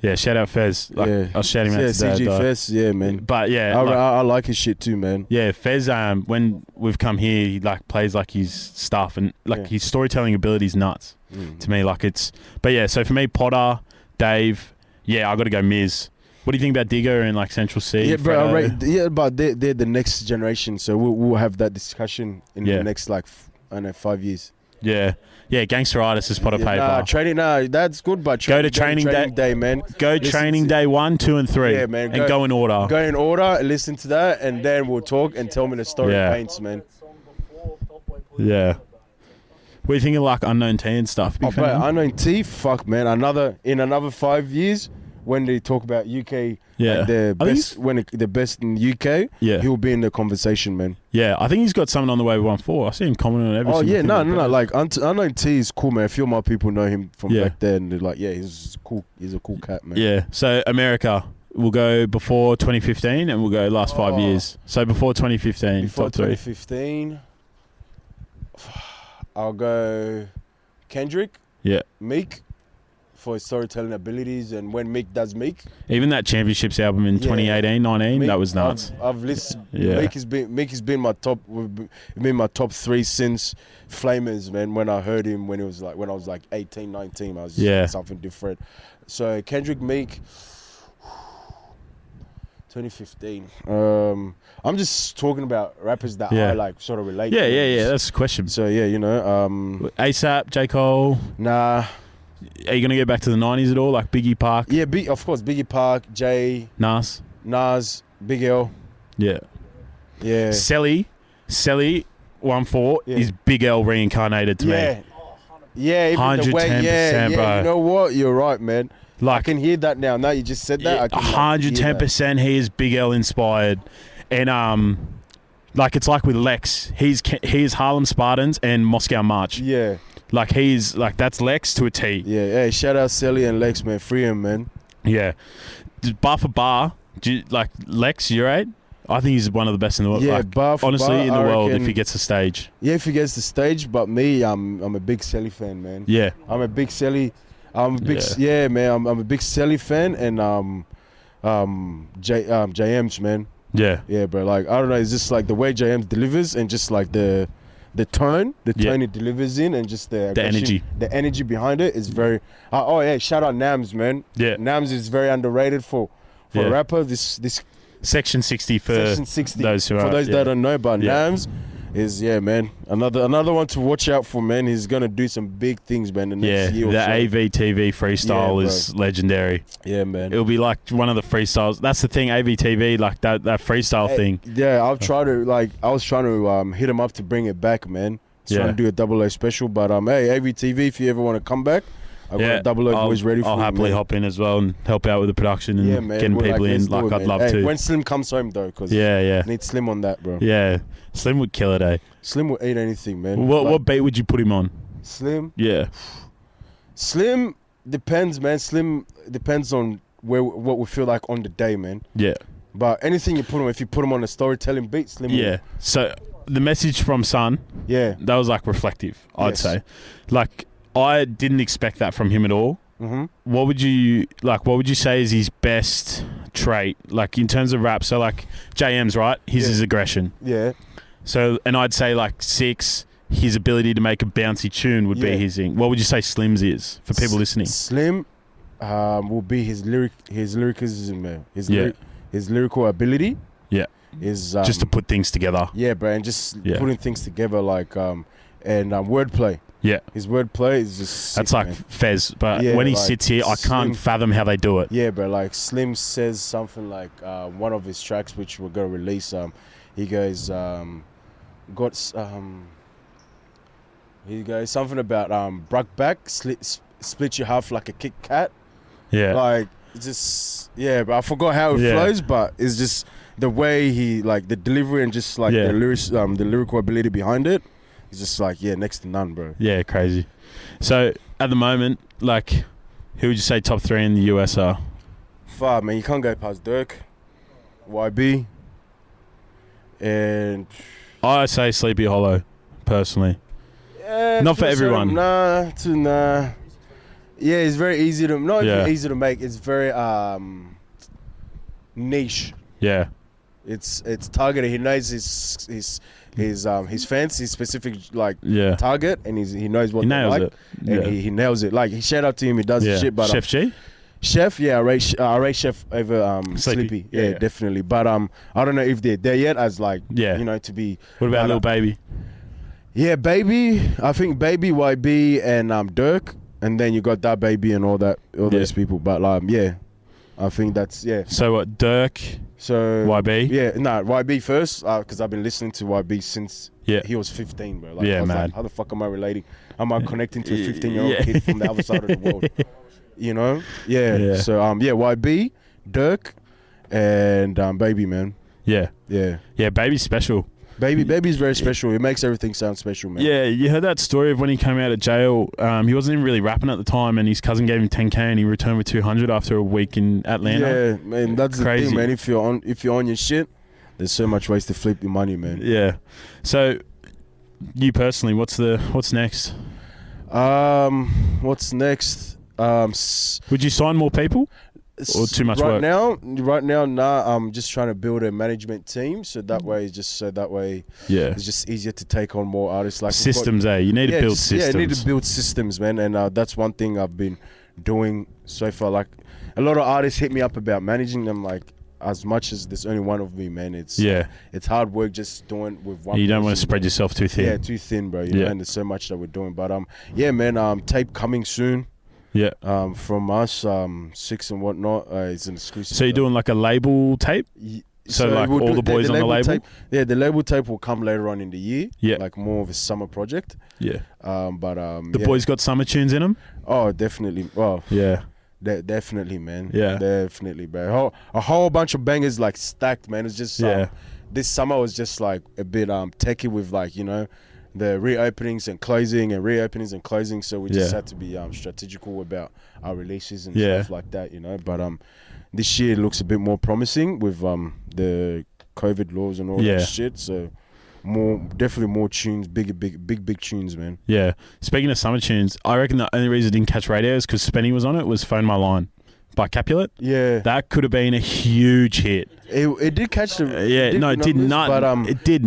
[SPEAKER 1] Yeah, shout out Fez. Like, I'll shout him out today.
[SPEAKER 2] CG Fez, yeah, man.
[SPEAKER 1] But, yeah.
[SPEAKER 2] I like his shit too, man.
[SPEAKER 1] Yeah, Fez, when we've come here, he, like, plays, like, his stuff. And, like, his storytelling ability is nuts to me. Like, it's... But, yeah, so for me, Potter, Dave... Yeah, I got to go Miz. What do you think about Digger and like Central C?
[SPEAKER 2] Yeah, bro. But they're the next generation, so we'll have that discussion in the next 5 years.
[SPEAKER 1] Yeah, Gangster Artist is Pot of Paper. That's
[SPEAKER 2] good, but
[SPEAKER 1] go to training day, man. Go training day 1, 2, and 3. Yeah, man. And go in order.
[SPEAKER 2] Go in order. Listen to that, and then we'll talk and tell me the story of Paints, man.
[SPEAKER 1] Yeah. What do you think of like Unknown T and stuff?
[SPEAKER 2] Bro, Unknown T, fuck, man. In another 5 years, when they talk about UK, the best in UK, he'll be in the conversation, man.
[SPEAKER 1] Yeah, I think he's got something on the way with 1-4. I see him commenting on everything.
[SPEAKER 2] Oh yeah, no. Like Unknown T is cool, man. A few of my people know him from back then. And they're like, yeah, he's cool. He's a cool cat, man.
[SPEAKER 1] Yeah. So America, we'll go before 2015, and we'll go last 5 years. So before 2015.
[SPEAKER 2] Before 2015. I'll go Kendrick.
[SPEAKER 1] Yeah.
[SPEAKER 2] Meek for his storytelling abilities, and when Meek does Meek.
[SPEAKER 1] Even that Championships album in 2018, 19,
[SPEAKER 2] Meek,
[SPEAKER 1] that was nuts.
[SPEAKER 2] I've listened. Meek has been my top 3 since Flamers, man. When I heard him when I was like 18, 19, I was just something different. So Kendrick, Meek. 2015. I'm just talking about rappers that I like sort of relate to.
[SPEAKER 1] Yeah. That's the question.
[SPEAKER 2] So
[SPEAKER 1] ASAP, J. Cole.
[SPEAKER 2] Nah.
[SPEAKER 1] Are you gonna get back to the 90s at all, like Biggie Park?
[SPEAKER 2] Yeah, of course, Biggie Park, Jay,
[SPEAKER 1] Nas,
[SPEAKER 2] Big L.
[SPEAKER 1] Yeah. Selly, 1-4 is Big L reincarnated to me.
[SPEAKER 2] Yeah,
[SPEAKER 1] 110%, bro.
[SPEAKER 2] You know what? You're right, man.
[SPEAKER 1] Like,
[SPEAKER 2] I can hear that now. Now you just said that.
[SPEAKER 1] 110%. He is Big L inspired, and like it's like with Lex. He is Harlem Spartans and Moscow March.
[SPEAKER 2] Yeah.
[SPEAKER 1] Like he's like that's Lex to a T.
[SPEAKER 2] Yeah. Hey, shout out Sally and Lex, man. Free him, man.
[SPEAKER 1] Yeah. Bar for bar, like Lex, you're right. I think he's one of the best in the world.
[SPEAKER 2] Yeah,
[SPEAKER 1] like,
[SPEAKER 2] bar for
[SPEAKER 1] honestly,
[SPEAKER 2] bar,
[SPEAKER 1] in the world, if he gets the stage.
[SPEAKER 2] Yeah, if he gets the stage. But me, I'm a big Sally fan, man.
[SPEAKER 1] Yeah.
[SPEAKER 2] I'm a big Sally. I'm a big man. I'm a big Sally fan, and JM's, man. Yeah, bro. Like I don't know, it's just like the way JM delivers, and just like the tone he delivers in, and just the energy behind it is very. Shout out Nams, man.
[SPEAKER 1] Yeah,
[SPEAKER 2] Nams is very underrated for a rapper. This
[SPEAKER 1] Section 60 for those who
[SPEAKER 2] that don't know, but Nams is man. Another one to watch out for, man. He's gonna do some big things, man. The next year or
[SPEAKER 1] the
[SPEAKER 2] so.
[SPEAKER 1] AVTV freestyle
[SPEAKER 2] Yeah,
[SPEAKER 1] is legendary.
[SPEAKER 2] Yeah, man.
[SPEAKER 1] It'll be like one of the freestyles. That's the thing, AVTV, like that freestyle thing.
[SPEAKER 2] Yeah, I was trying to hit him up to bring it back, man. Trying to do a double A special, but hey, AVTV, if you ever want to come back, I've got double A boys ready for you.
[SPEAKER 1] I'll happily hop in as well and help out with the production and getting people in. Like I'd love to.
[SPEAKER 2] When Slimm comes home though, because need Slimm on that, bro.
[SPEAKER 1] Yeah, Slimm would kill it, eh?
[SPEAKER 2] Slimm would eat anything, man.
[SPEAKER 1] What beat would you put him on?
[SPEAKER 2] Slimm?
[SPEAKER 1] Yeah.
[SPEAKER 2] Slimm depends, man. Slimm depends on what we feel like on the day, man.
[SPEAKER 1] Yeah.
[SPEAKER 2] But anything you put him, if you put him on a storytelling beat, Slimm.
[SPEAKER 1] Yeah. So the message from Son.
[SPEAKER 2] Yeah.
[SPEAKER 1] That was like reflective, I'd say. Like I didn't expect that from him at all.
[SPEAKER 2] Mm-hmm.
[SPEAKER 1] What would you say is his best trait, like in terms of rap? So like JM's right, his aggression.
[SPEAKER 2] Yeah.
[SPEAKER 1] So and I'd say like 6, his ability to make a bouncy tune would be his thing. What would you say Slimm's is for people listening?
[SPEAKER 2] Slimm will be his lyricism, man. His lyrical ability.
[SPEAKER 1] Yeah.
[SPEAKER 2] Is
[SPEAKER 1] just to put things together.
[SPEAKER 2] Yeah, bro, and just putting things together like and wordplay. Yeah. His wordplay is just sick,
[SPEAKER 1] that's like
[SPEAKER 2] man.
[SPEAKER 1] Fez, but when he sits here, I can't fathom how they do it.
[SPEAKER 2] Yeah, bro, like Slimm says something like one of his tracks which we're gonna release. He goes he goes something about broke back, split your half like a Kit Kat.
[SPEAKER 1] Yeah.
[SPEAKER 2] Like just but I forgot how it flows, but it's just the way he like the delivery and just like the lyrical ability behind it. It's just like next to none, bro.
[SPEAKER 1] Yeah, crazy. So at the moment, like, who would you say top 3 in the US are?
[SPEAKER 2] Far, man. You can't go past Dirk, YB, and
[SPEAKER 1] I say Sleepy Hollow, personally.
[SPEAKER 2] Yeah,
[SPEAKER 1] not for everyone.
[SPEAKER 2] Nah. Yeah, it's very easy to easy to make. It's very niche.
[SPEAKER 1] Yeah.
[SPEAKER 2] It's targeted. He knows his fans, his specific target, and he knows what they like, and he nails it. Like, shout out to him, he does his shit. But
[SPEAKER 1] Chef G,
[SPEAKER 2] Chef, I rate Chef over Sleepy. Yeah, definitely. But I don't know if they're there yet as to be.
[SPEAKER 1] What about Lil Baby?
[SPEAKER 2] Yeah, Baby. I think Baby, YB, and Dirk, and then you got that Baby and all those people. But I think that's
[SPEAKER 1] So what, Dirk?
[SPEAKER 2] So
[SPEAKER 1] YB?
[SPEAKER 2] Yeah, YB first, because I've been listening to YB since he was 15, bro. Like, I was
[SPEAKER 1] man.
[SPEAKER 2] like, how the fuck am I relating? Am I connecting to a 15-year-old kid from the other side of the world? You know? Yeah. So YB, Dirk, and Baby, man.
[SPEAKER 1] Yeah. Baby's special.
[SPEAKER 2] Baby's very special. It makes everything sound special, man.
[SPEAKER 1] Yeah, you heard that story of when he came out of jail. He wasn't even really rapping at the time, and his cousin gave him 10K, and he returned with 200 after a week in Atlanta.
[SPEAKER 2] Yeah, man, that's crazy. The thing, man. If you're on your shit, there's so much ways to flip your money, man.
[SPEAKER 1] Yeah. So, you personally, what's next?
[SPEAKER 2] What's next?
[SPEAKER 1] Would you sign more people? Or too much work?
[SPEAKER 2] Right now, nah. I'm just trying to build a management team, so that way it's just easier to take on more artists. Like
[SPEAKER 1] systems, You need to build systems.
[SPEAKER 2] Yeah, you need to build systems, man, and that's one thing I've been doing so far. Like, a lot of artists hit me up about managing them. Like, as much as there's only one of me, man, it's hard work just doing with one.
[SPEAKER 1] You don't
[SPEAKER 2] person,
[SPEAKER 1] want to spread yourself too thin.
[SPEAKER 2] Yeah, too thin, bro. You know, and there's so much that we're doing, but tape coming soon.
[SPEAKER 1] Yeah.
[SPEAKER 2] From us, 6 and whatnot. It's an exclusive.
[SPEAKER 1] So you're doing like a label tape? So like all the boys on the label?
[SPEAKER 2] Tape, the label tape will come later on in the year.
[SPEAKER 1] Yeah.
[SPEAKER 2] Like more of a summer project.
[SPEAKER 1] Yeah.
[SPEAKER 2] The
[SPEAKER 1] boys got summer tunes in them?
[SPEAKER 2] Oh, definitely. Well.
[SPEAKER 1] Yeah.
[SPEAKER 2] Definitely, man.
[SPEAKER 1] Yeah.
[SPEAKER 2] Definitely, bro. A whole bunch of bangers like stacked, man. It's just this summer was just like a bit techie with the reopenings and closing, so we just had to be strategical about our releases and stuff like that, But this year looks a bit more promising with the COVID laws and all that shit. So definitely more tunes, big tunes, man.
[SPEAKER 1] Yeah. Speaking of summer tunes, I reckon the only reason it didn't catch radio is because Spenny was on it. Was "Phone My Line" by Capulet.
[SPEAKER 2] Yeah,
[SPEAKER 1] that could have been a huge hit.
[SPEAKER 2] It did catch the
[SPEAKER 1] it did nuts. But it did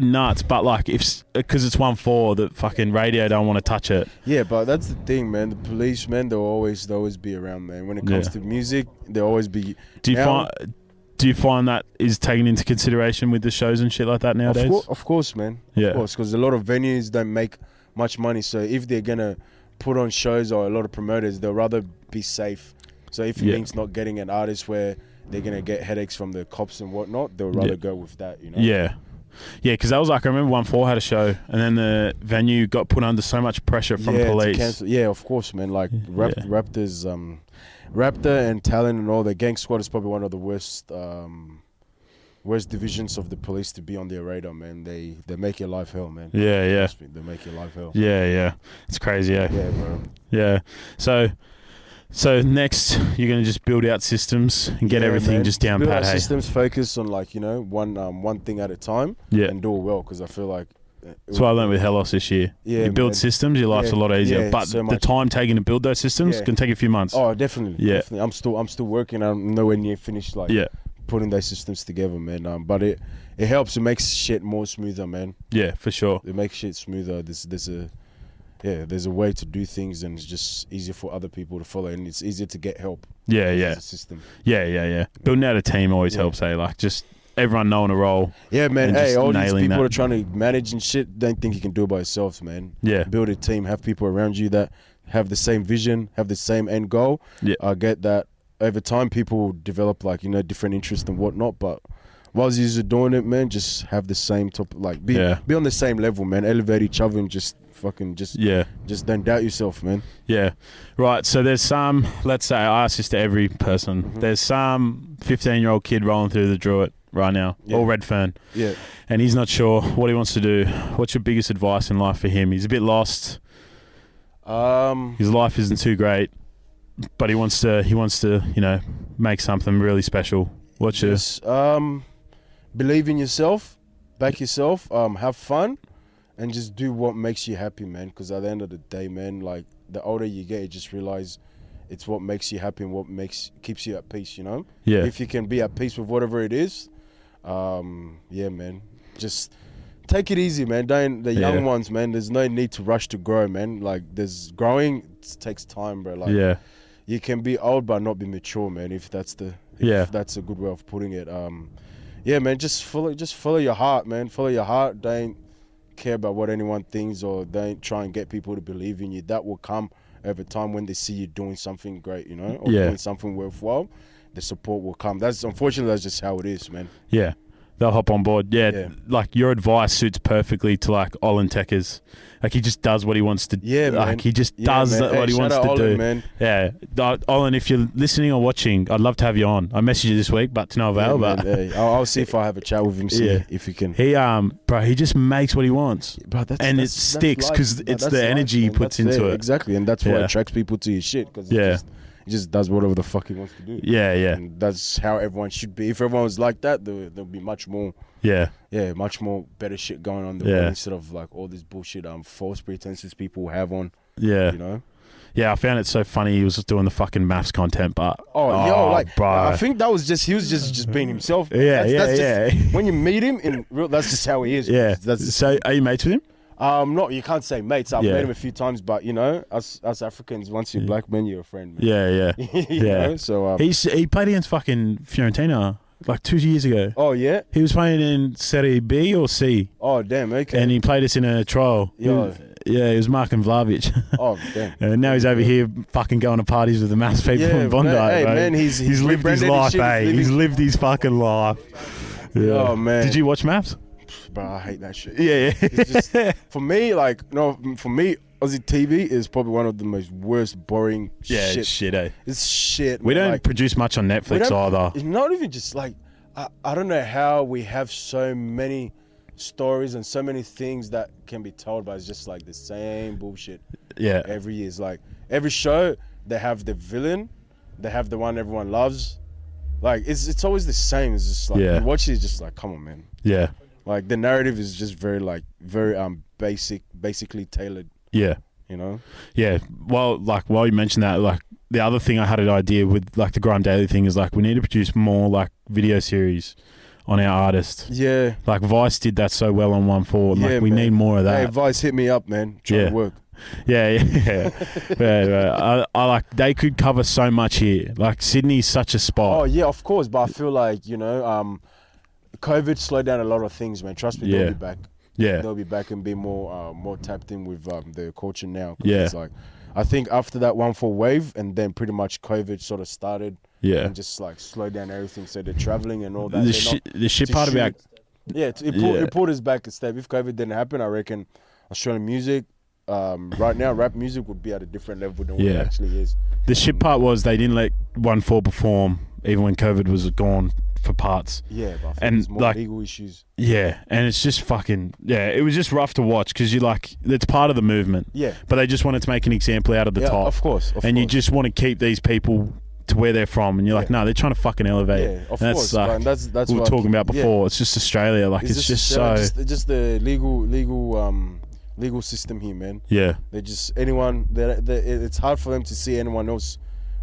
[SPEAKER 1] nuts. But like because it's 1-4, the fucking radio don't want to touch it.
[SPEAKER 2] Yeah, but that's the thing, man. The police, man, they'll always be around, man. When it comes to music, they'll always be.
[SPEAKER 1] Do Do you find that is taken into consideration with the shows and shit like that nowadays?
[SPEAKER 2] Of course, man.
[SPEAKER 1] Yeah.
[SPEAKER 2] Of course, because a lot of venues don't make much money. So if they're gonna put on shows, or a lot of promoters, they'll rather be safe. So if it means not getting an artist where they're gonna get headaches from the cops and whatnot, they'll rather go with that. You know.
[SPEAKER 1] Yeah. Yeah, because that was like, I remember 1-4 had a show, and then the venue got put under so much pressure from police.
[SPEAKER 2] To cancel. Yeah, of course, man. Like Raptors, Raptor and Talent and all, the Gang Squad is probably one of the worst divisions of the police to be on their radar, man. They make your life hell, man.
[SPEAKER 1] Yeah.
[SPEAKER 2] They make your life hell.
[SPEAKER 1] Yeah. It's crazy, eh?
[SPEAKER 2] Yeah, bro.
[SPEAKER 1] Yeah. So next, you're gonna just build out systems and get everything just down
[SPEAKER 2] build
[SPEAKER 1] pat.
[SPEAKER 2] out
[SPEAKER 1] Hey,
[SPEAKER 2] systems, focus on one thing at a time.
[SPEAKER 1] Yeah.
[SPEAKER 2] And do it well, because I feel like
[SPEAKER 1] that's what I learned with Hellos this year.
[SPEAKER 2] Yeah,
[SPEAKER 1] you build systems, your life's a lot easier. But
[SPEAKER 2] so
[SPEAKER 1] the time taken to build those systems can take a few months.
[SPEAKER 2] Oh, definitely.
[SPEAKER 1] Yeah.
[SPEAKER 2] Definitely. I'm still working. I'm nowhere near finished. Putting those systems together, man. But it helps. It makes shit more smoother, man.
[SPEAKER 1] Yeah, for sure.
[SPEAKER 2] It makes shit smoother. There's a way to do things, and it's just easier for other people to follow, and it's easier to get help.
[SPEAKER 1] Yeah.
[SPEAKER 2] As a system.
[SPEAKER 1] Yeah. Building out a team always helps, eh? Like, just everyone knowing a role.
[SPEAKER 2] Yeah, man. Hey, all these people
[SPEAKER 1] that.
[SPEAKER 2] are trying to manage and shit. Don't think you can do it by yourself, man.
[SPEAKER 1] Yeah.
[SPEAKER 2] Build a team. Have people around you that have the same vision, have the same end goal.
[SPEAKER 1] Yeah.
[SPEAKER 2] I get that. Over time, people develop different interests and whatnot, but whilst you're doing it, man, just have the same be on the same level, man. Elevate each other and just don't doubt yourself, man.
[SPEAKER 1] Yeah. Right, so there's some, let's say, I ask this to every person, there's some 15-year-old kid rolling through the Druitt right now, or Redfern.
[SPEAKER 2] Yeah.
[SPEAKER 1] And he's not sure what he wants to do. What's your biggest advice in life for him? He's a bit lost. His life isn't too great, but he wants to, make something really special. What's your...
[SPEAKER 2] Believe in yourself, back yourself, have fun, and just do what makes you happy, man. Because at the end of the day, man, like, the older you get, you just realize it's what makes you happy and what keeps you at peace, you know?
[SPEAKER 1] Yeah.
[SPEAKER 2] If you can be at peace with whatever it is, man, just take it easy, man. The young ones, man, there's no need to rush to grow, man. Like, growing takes time, bro. Like, you can be old but not be mature, man, if that's a good way of putting it. Man, just follow your heart, man. Follow your heart. Don't care about what anyone thinks, or don't try and get people to believe in you. That will come over time when they see you doing something great, you know, or doing something worthwhile. The support will come. Unfortunately, that's just how it is, man. Yeah.
[SPEAKER 1] They'll hop on board. Yeah. Like, your advice suits perfectly to, like, Olin Techers. Like, he just does what he wants to do.
[SPEAKER 2] Yeah, man.
[SPEAKER 1] Like, he just does what he wants to
[SPEAKER 2] Olin,
[SPEAKER 1] do.
[SPEAKER 2] Man.
[SPEAKER 1] Yeah. Olin, if you're listening or watching, I'd love to have you on. I messaged you this week, but to no avail.
[SPEAKER 2] I'll see if I have a chat with him, if he can.
[SPEAKER 1] He just makes what he wants.
[SPEAKER 2] Bro,
[SPEAKER 1] it sticks because it's the energy he puts into it.
[SPEAKER 2] Exactly, and that's what attracts people to your shit. Cause he just does whatever the fuck he wants to do.
[SPEAKER 1] Yeah.
[SPEAKER 2] And that's how everyone should be. If everyone was like that, there'll be much more. Much more better shit going on instead of like all this bullshit, false pretenses people have on. Yeah. You know?
[SPEAKER 1] Yeah, I found it so funny he was just doing the fucking maths content, but...
[SPEAKER 2] bro. I think that was he was just being himself. When you meet him, in real, that's just how he is.
[SPEAKER 1] Yeah. So, are you mates with him?
[SPEAKER 2] No, you can't say mates. I've met him a few times, but, you know, us Africans, once you're black man, you're a friend, man.
[SPEAKER 1] Yeah.
[SPEAKER 2] You know? So,
[SPEAKER 1] he played against fucking Fiorentina like 2 years ago.
[SPEAKER 2] Oh, yeah?
[SPEAKER 1] He was playing in Serie B or C.
[SPEAKER 2] Oh, damn, okay.
[SPEAKER 1] And he played us in a trial.
[SPEAKER 2] Yeah.
[SPEAKER 1] He was Markin Vlahovic.
[SPEAKER 2] Oh, damn.
[SPEAKER 1] And now he's over here fucking going to parties with the maths people in Bondi.
[SPEAKER 2] Man, he's
[SPEAKER 1] lived his life, eh? He's lived his fucking life. Yeah.
[SPEAKER 2] Oh, man.
[SPEAKER 1] Did you watch maths?
[SPEAKER 2] Bro, I hate that shit.
[SPEAKER 1] Yeah.
[SPEAKER 2] It's just, for me, Aussie TV is probably one of the most worst, boring shit.
[SPEAKER 1] Yeah, it's shit, eh?
[SPEAKER 2] It's shit,
[SPEAKER 1] We don't produce much on Netflix either.
[SPEAKER 2] It's not even just like, I don't know how we have so many stories and so many things that can be told, but it's just like the same bullshit.
[SPEAKER 1] Yeah.
[SPEAKER 2] Every year. It's like, every show, they have the villain, they have the one everyone loves. Like, it's always the same. It's just like, you watch it, it's just like, come on, man.
[SPEAKER 1] Yeah.
[SPEAKER 2] Like, the narrative is just very basically tailored.
[SPEAKER 1] Yeah.
[SPEAKER 2] You know?
[SPEAKER 1] Yeah. Well, like, while you mentioned that, like, the other thing I had an idea with, like, the Grime Daily thing is, like, we need to produce more, like, video series on our artists.
[SPEAKER 2] Yeah.
[SPEAKER 1] Like, Vice did that so well on 1-4. Like, we need more of that.
[SPEAKER 2] Hey, Vice, hit me up, man. Trying to work.
[SPEAKER 1] I like they could cover so much here. Like Sydney's such a spot.
[SPEAKER 2] Oh yeah, of course. But I feel like COVID slowed down a lot of things, man. Trust me, they'll be back.
[SPEAKER 1] Yeah.
[SPEAKER 2] They'll be back and be more tapped in with the culture now.
[SPEAKER 1] Yeah.
[SPEAKER 2] It's like, I think after that 1-4 wave, and then pretty much COVID sort of started.
[SPEAKER 1] Yeah.
[SPEAKER 2] And just like slowed down everything. So they're traveling and all that.
[SPEAKER 1] The shit part about
[SPEAKER 2] it pulled us back a step. If COVID didn't happen, I reckon Australian music, right now, rap music would be at a different level than what it actually is.
[SPEAKER 1] The shit part was they didn't let 1-4 perform even when COVID was gone for parts.
[SPEAKER 2] Yeah, but I think
[SPEAKER 1] And
[SPEAKER 2] there's more
[SPEAKER 1] like
[SPEAKER 2] legal issues.
[SPEAKER 1] Yeah, and it's just fucking it was just rough to watch because it's part of the movement.
[SPEAKER 2] Yeah,
[SPEAKER 1] but they just wanted to make an example out of the top.
[SPEAKER 2] Of course.
[SPEAKER 1] You just want to keep these people to where they're from, and you're like, no, they're trying to fucking elevate.
[SPEAKER 2] Yeah, of
[SPEAKER 1] and
[SPEAKER 2] course.
[SPEAKER 1] That's
[SPEAKER 2] That's
[SPEAKER 1] we were
[SPEAKER 2] what
[SPEAKER 1] talking about before. It's just Australia. Like it's just so
[SPEAKER 2] just the legal system here, man.
[SPEAKER 1] Yeah.
[SPEAKER 2] They just it's hard for them to see anyone else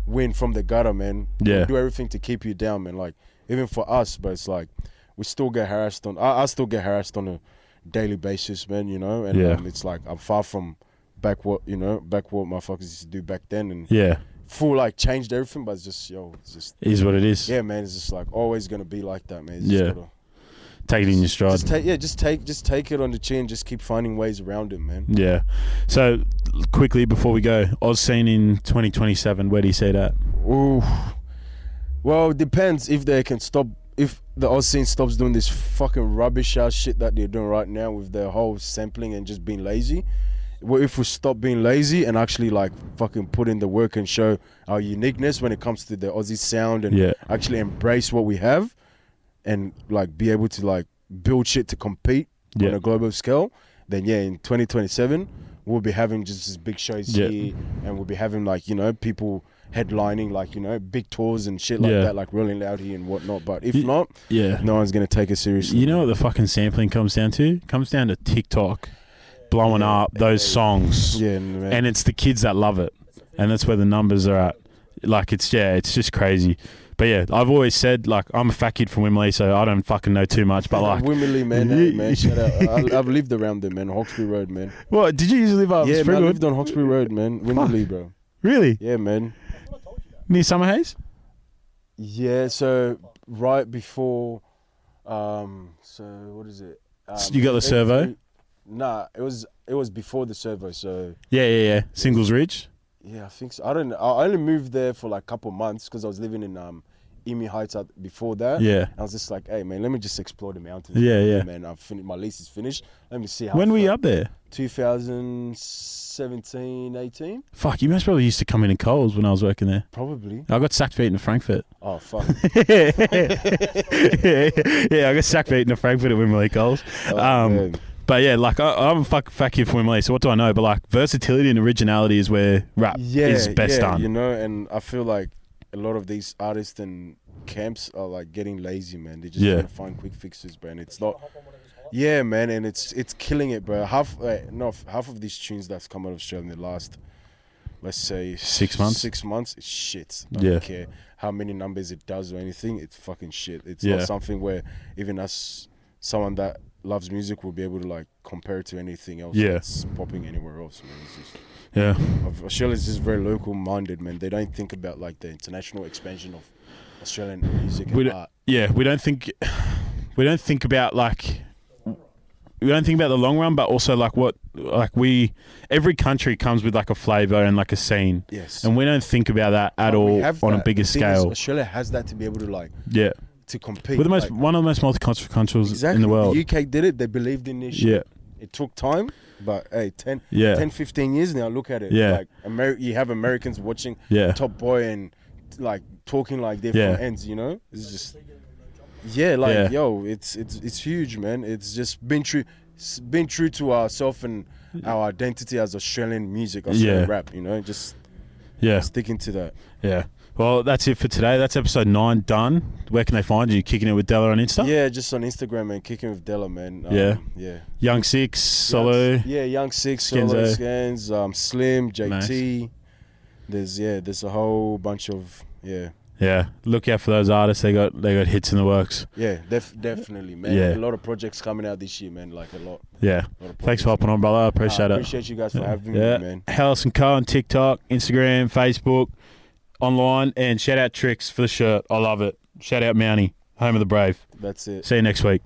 [SPEAKER 2] win from the gutter, man.
[SPEAKER 1] Yeah.
[SPEAKER 2] They do everything to keep you down, man. Like even for us, but it's like we still get harassed I still get harassed on a daily basis, man. And it's like I'm far from back what motherfuckers used to do back then, and full like changed everything, but it's just
[SPEAKER 1] is what it is.
[SPEAKER 2] Yeah, man. It's just like always gonna be like that, man.
[SPEAKER 1] Take it in your stride.
[SPEAKER 2] Just take it on the chin. Just keep finding ways around it, man.
[SPEAKER 1] Yeah. So quickly before we go, Oz scene in 2027. Where do you see that?
[SPEAKER 2] Ooh. Well, it depends if they can stop. If the Oz scene stops doing this fucking rubbish ass shit that they're doing right now with their whole sampling and just being lazy. Well, if we stop being lazy and actually like fucking put in the work and show our uniqueness when it comes to the Aussie sound and actually embrace what we have and like be able to like build shit to compete on a global scale, then in 2027 we'll be having just these big shows here, and we'll be having like people headlining like big tours and shit like that, like Rolling Loud here and whatnot. But if not, no one's gonna take it seriously.
[SPEAKER 1] You know what the fucking sampling comes down to? It comes down to TikTok blowing up those songs, and it's the kids that love it, and that's where the numbers are at. Like it's just crazy. But I've always said like I'm a fat kid from Wimberley, so I don't fucking know too much. But like
[SPEAKER 2] Wimberley, man, shout out. I've lived around there, man. Hawkesbury Road, man.
[SPEAKER 1] What did you usually live up?
[SPEAKER 2] Yeah, man, I lived on Hawkesbury Road, man. Wimberley, bro.
[SPEAKER 1] Really?
[SPEAKER 2] Yeah, man.
[SPEAKER 1] Near Summer Haze?
[SPEAKER 2] Yeah, so right before, so what is it?
[SPEAKER 1] You got the servo?
[SPEAKER 2] Nah, it was before the servo. So
[SPEAKER 1] yeah. Singles Ridge.
[SPEAKER 2] Yeah, I think so. I don't know. I only moved there for like a couple months because I was living in Emu Heights before that.
[SPEAKER 1] Yeah.
[SPEAKER 2] I was just like, hey man, let me just explore the mountains.
[SPEAKER 1] Yeah.
[SPEAKER 2] Man, my lease is finished. Let me see how.
[SPEAKER 1] When were you up there?
[SPEAKER 2] 2017, 18.
[SPEAKER 1] Fuck, you most probably used to come in Coles when I was working there.
[SPEAKER 2] Probably.
[SPEAKER 1] I got sacked for eating a Frankfurt.
[SPEAKER 2] Oh fuck.
[SPEAKER 1] Yeah, I got sacked for eating a Frankfurt at Wimberley Coles. But like I'm a fat kid from Wimberley, so what do I know? But like versatility and originality is where rap is best done.
[SPEAKER 2] And I feel like a lot of these artists and camps are like getting lazy, man. They just want to find quick fixes, bro. And it's not. Yeah, man, and it's killing it, bro. Half of these tunes that's come out of Australia in the last, let's say
[SPEAKER 1] 6 months.
[SPEAKER 2] 6 months, it's shit. I don't care how many numbers it does or anything. It's fucking shit. It's not something where even us, someone that loves music, will be able to like compare it to anything else that's popping anywhere else, man. It's just, Australia's just very local minded, man. They don't think about like the international expansion of Australian music and art.
[SPEAKER 1] Yeah, we don't think about the long run, but also every country comes with like a flavour and like a scene.
[SPEAKER 2] Yes.
[SPEAKER 1] And we don't think about that at all on a bigger scale.
[SPEAKER 2] Australia has that to be able to like to compete.
[SPEAKER 1] We're one of the most multicultural countries in the world.
[SPEAKER 2] The UK did it. They believed in this shit.
[SPEAKER 1] Yeah.
[SPEAKER 2] It took time, but hey, 10, 15 years now, look at it.
[SPEAKER 1] Yeah.
[SPEAKER 2] Like you have Americans watching Top Boy and like talking like they're from ends, It's just yo, it's huge, man. It's just been true to ourselves and our identity as Australian music, Australian rap, just sticking to that.
[SPEAKER 1] Yeah. Well, that's it for today. That's episode 9 done. Where can they find you? Kicking It With Della on Insta?
[SPEAKER 2] Yeah, just on Instagram, man. Kicking with Della, man.
[SPEAKER 1] Young Six, Solo.
[SPEAKER 2] Young Six, Solo, Skenzzo, Slimm, JT.
[SPEAKER 1] Nice.
[SPEAKER 2] There's a whole bunch of
[SPEAKER 1] Yeah, look out for those artists. They got hits in the works.
[SPEAKER 2] Yeah, definitely, man.
[SPEAKER 1] Yeah.
[SPEAKER 2] A lot of projects coming out this year, man. Like a lot.
[SPEAKER 1] Yeah. Thanks for hopping on, brother. I appreciate it.
[SPEAKER 2] Appreciate you guys for having me, man.
[SPEAKER 1] Hellas & Co on TikTok, Instagram, Facebook, online, and shout out Tricks for the shirt. I love it. Shout out Mountie, home of the brave.
[SPEAKER 2] That's it.
[SPEAKER 1] See you next week.